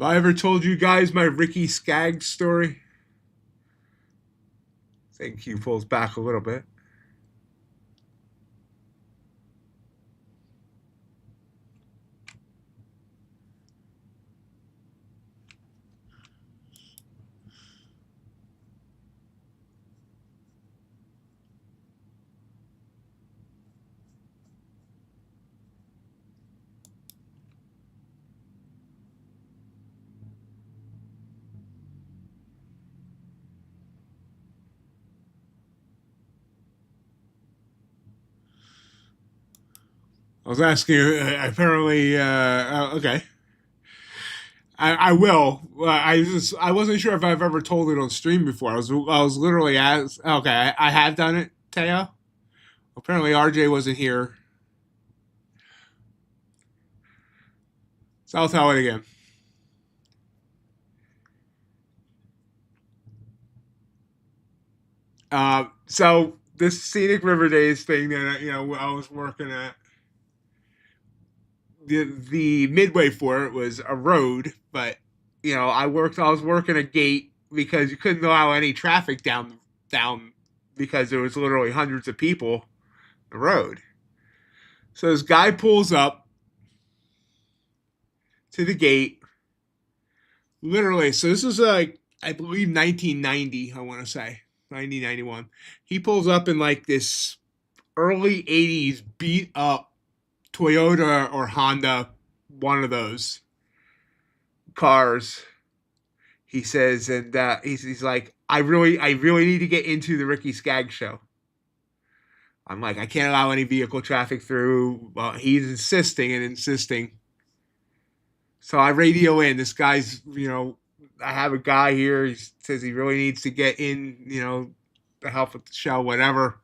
Have I ever told you guys my Ricky Skaggs story? I think he pulls back a little bit. I was asking you, apparently, okay. I will. I wasn't sure if I've ever told it on stream before. I was literally asked. Okay, I have done it, Teo. Apparently, RJ wasn't here, so I'll tell it again. So this Scenic River Days thing that I was working at. The midway for it was a road, but I was working a gate because you couldn't allow any traffic down because there was literally hundreds of people on the road. So this guy pulls up to the gate, literally. So this is like, I believe 1990, I want to say 1991. He pulls up in like this early 80s beat up Toyota or Honda, one of those cars. He says, and he's like, I really need to get into the Ricky Skaggs show. I'm like, I can't allow any vehicle traffic through. Well, he's insisting. So I radio in. This guy's, I have a guy here. He says he really needs to get in, to help with the show, whatever.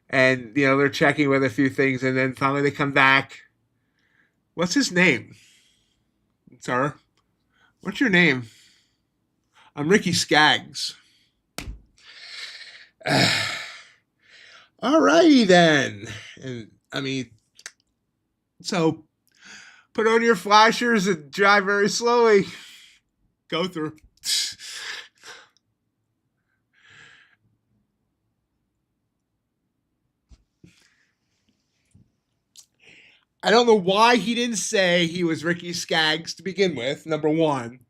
And, they're checking with a few things. And then finally they come back. What's his name? Sir? What's your name? I'm Ricky Skaggs. All righty then. And, so put on your flashers and drive very slowly. Go through. I don't know why he didn't say he was Ricky Skaggs to begin with, number one.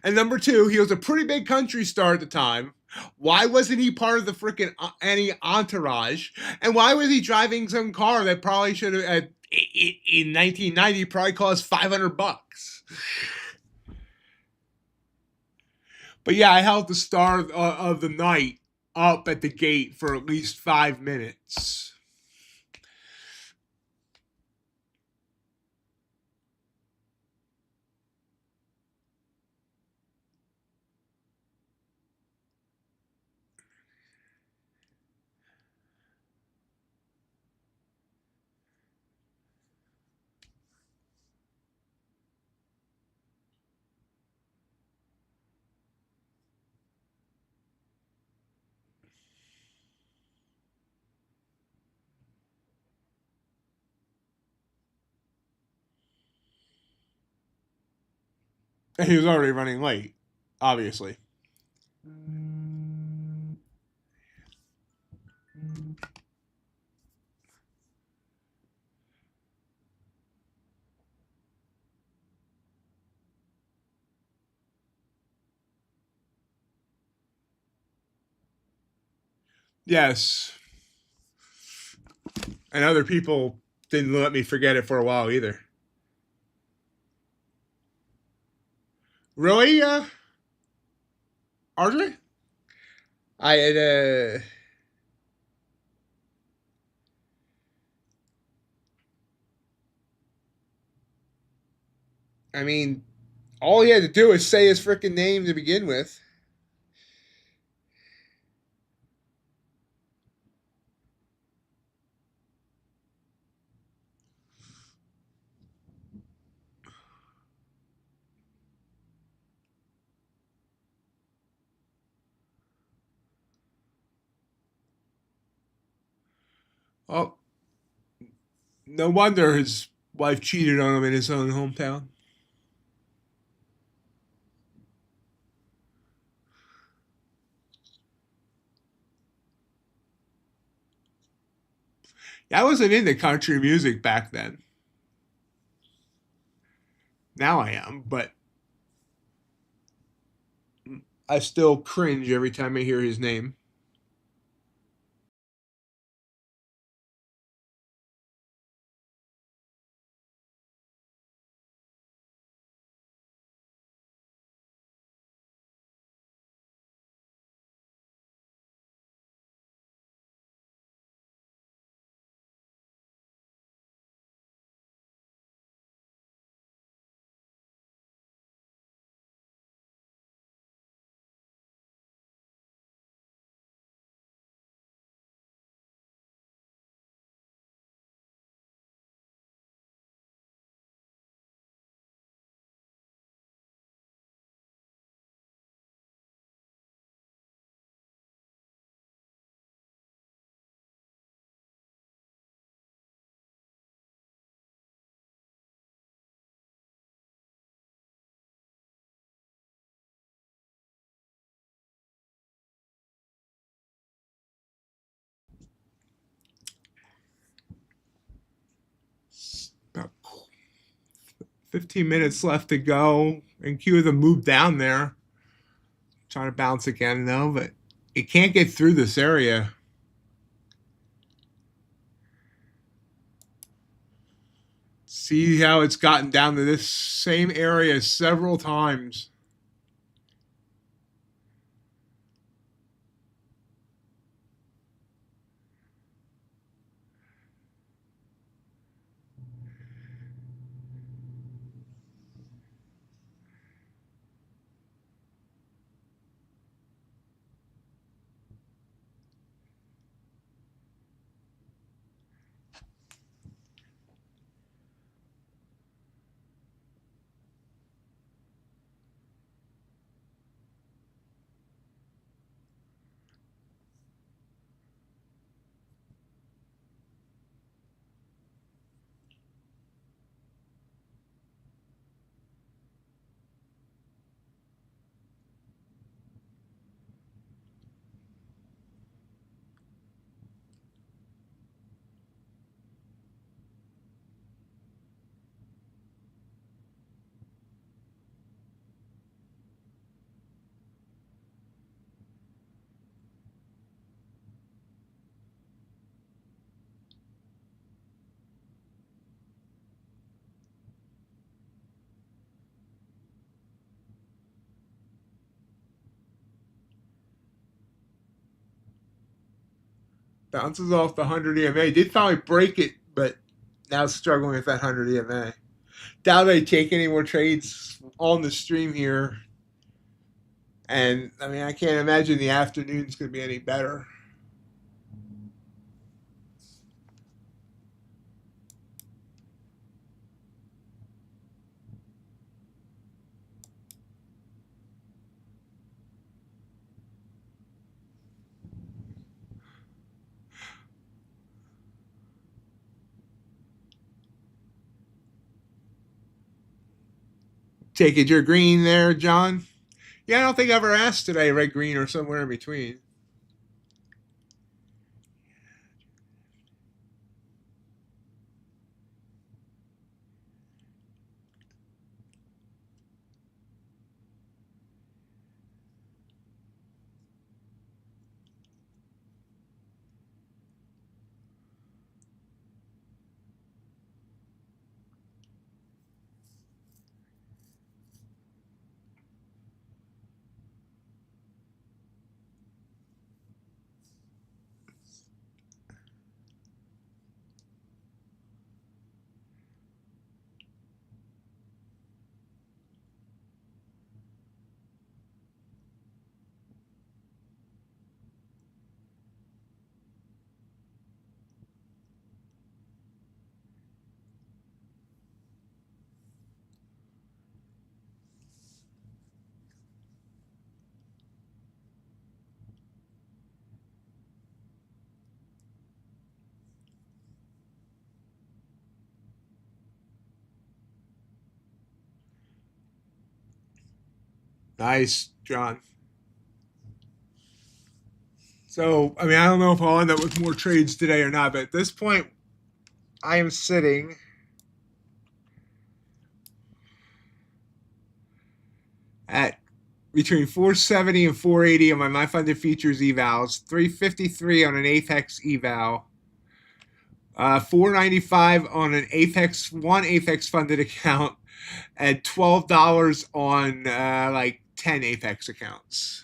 And number two, he was a pretty big country star at the time. Why wasn't he part of the freaking any entourage? And why was he driving some car that probably should have in 1990 probably cost $500? But yeah, I held the star of the night up at the gate for at least 5 minutes. And he was already running late, obviously. Yes. And other people didn't let me forget it for a while either. Really, RJ? I had, I mean, all he had to do was say his freaking name to begin with. Oh, no wonder his wife cheated on him in his own hometown. I wasn't into country music back then. Now I am, but I still cringe every time I hear his name. About 15 minutes left to go, and Q with a move down there. Trying to bounce again, though, but it can't get through this area. See how it's gotten down to this same area several times. Bounces off the 100 EMA. Did finally break it, but now struggling with that 100 EMA. Doubt I take any more trades on the stream here. And, I mean, I can't imagine the afternoon's going to be any better. Take it you're green there, John? Yeah, I don't think I ever asked today, red, green, or somewhere in between. Nice, John. So, I mean, I don't know if I'll end up with more trades today or not, but at this point, I am sitting at between 470 and 480 on my My Funded Features evals, 353 on an Apex eval, 495 on an one Apex funded account, and $12 on like 10 Apex accounts.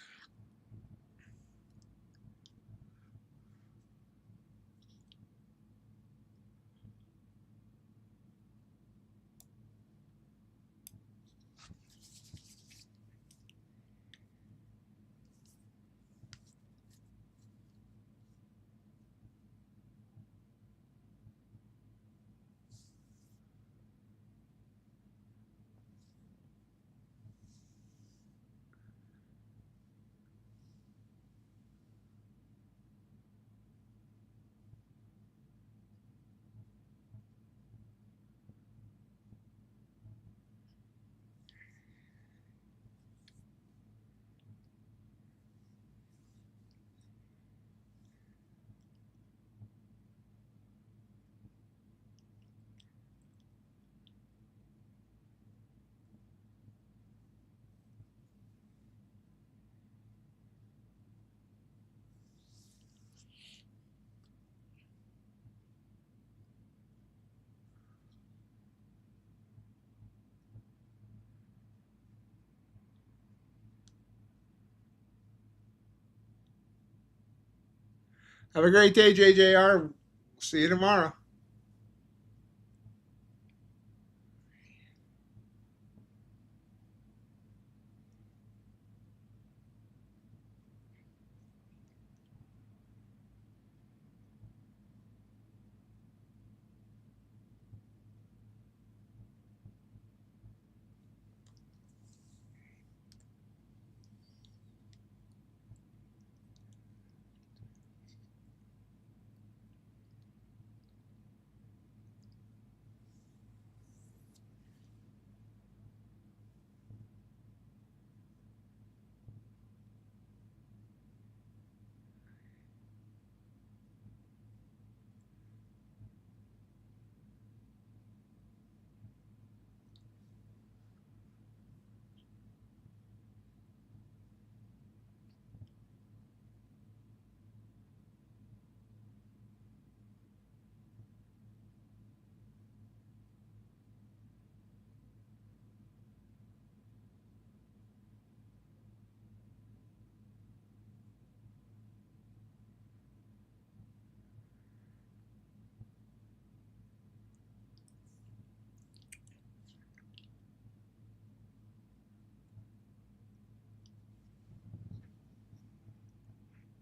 Have a great day, JJR. See you tomorrow.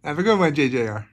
Have a good one, JJR.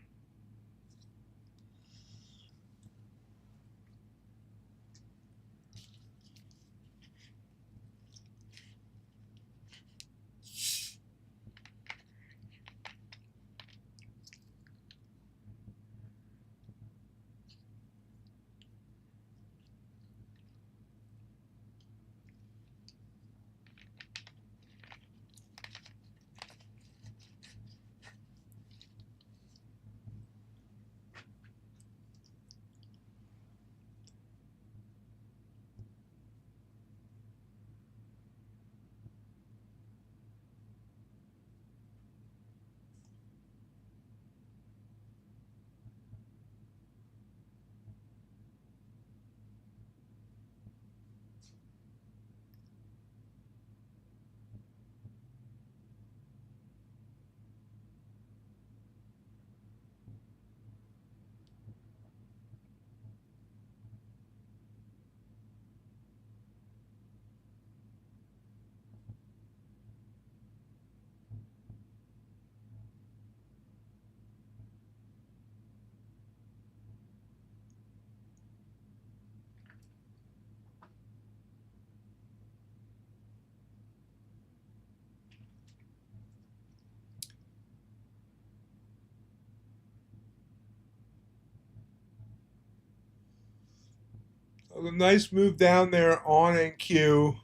A nice move down there on NQ.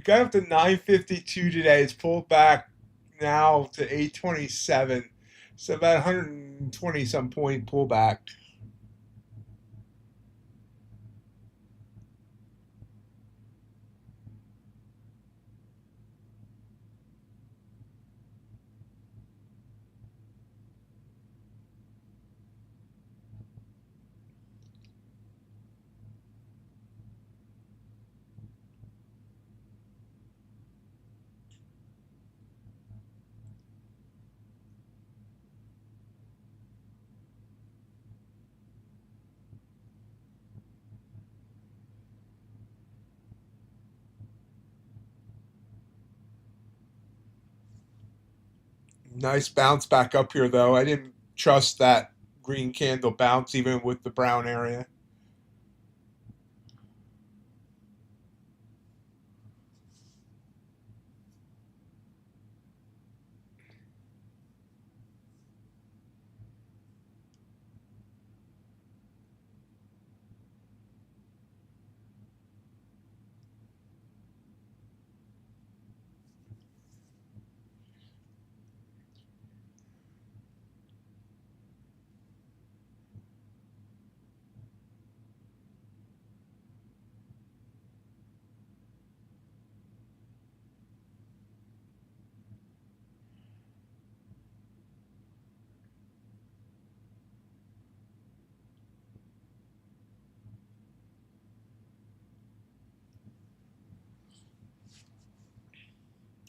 Got up to 952 today. It's pulled back now to 827. So about 120 some point pullback. Nice bounce back up here, though. I didn't trust that green candle bounce even with the brown area.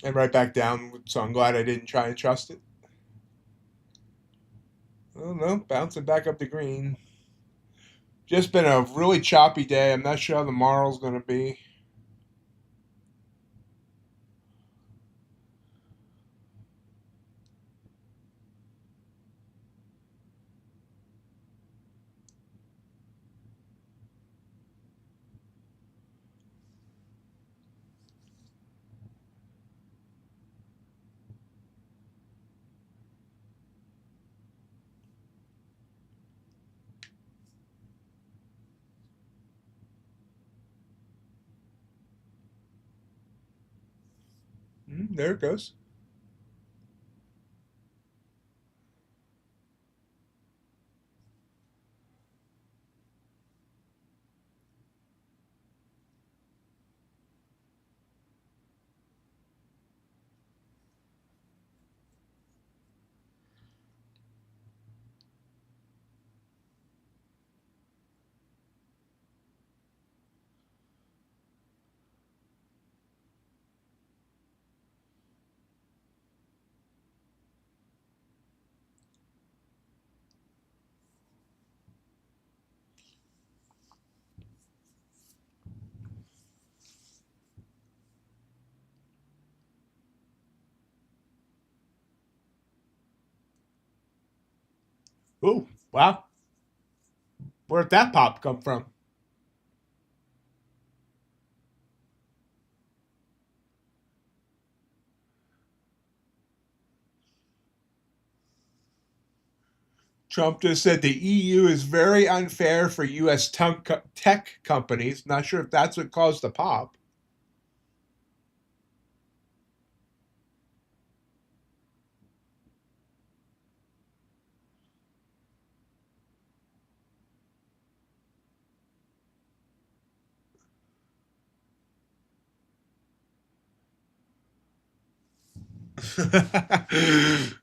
And right back down, so I'm glad I didn't try and trust it. Oh no, bouncing back up the green. Just been a really choppy day. I'm not sure how tomorrow's going to be. There it goes. Oh, wow. Where'd that pop come from? Trump just said the EU is very unfair for U.S. tech companies. Not sure if that's what caused the pop.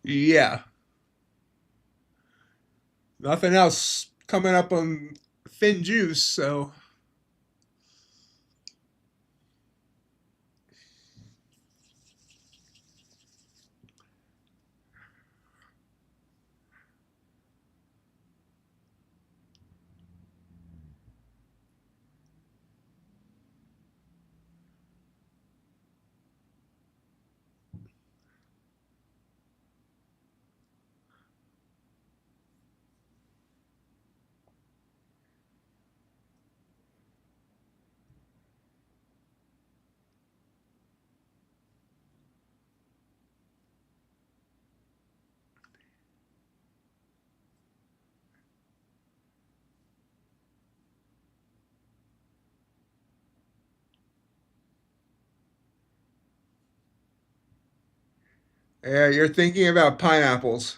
Yeah. Nothing else coming up on Fin Juice, so. Yeah, you're thinking about pineapples,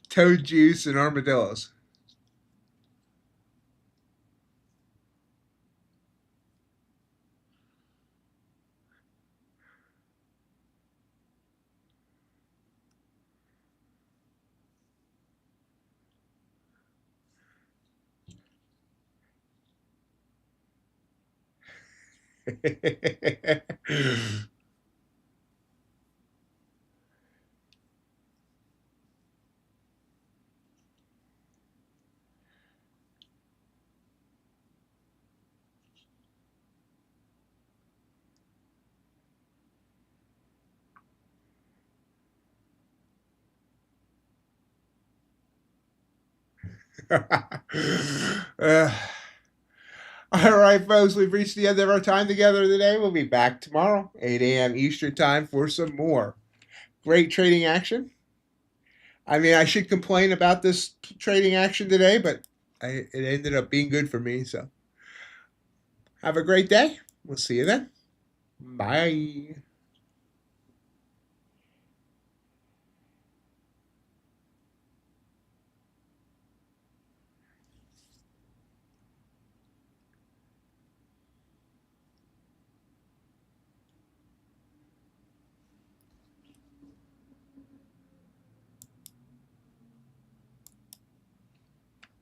toad juice, and armadillos. uh, all right, folks, we've reached the end of our time together today. We'll be back tomorrow, 8 a.m. Eastern Time, for some more great trading action. I mean, I should complain about this trading action today, but it ended up being good for me. So have a great day. We'll see you then. Bye.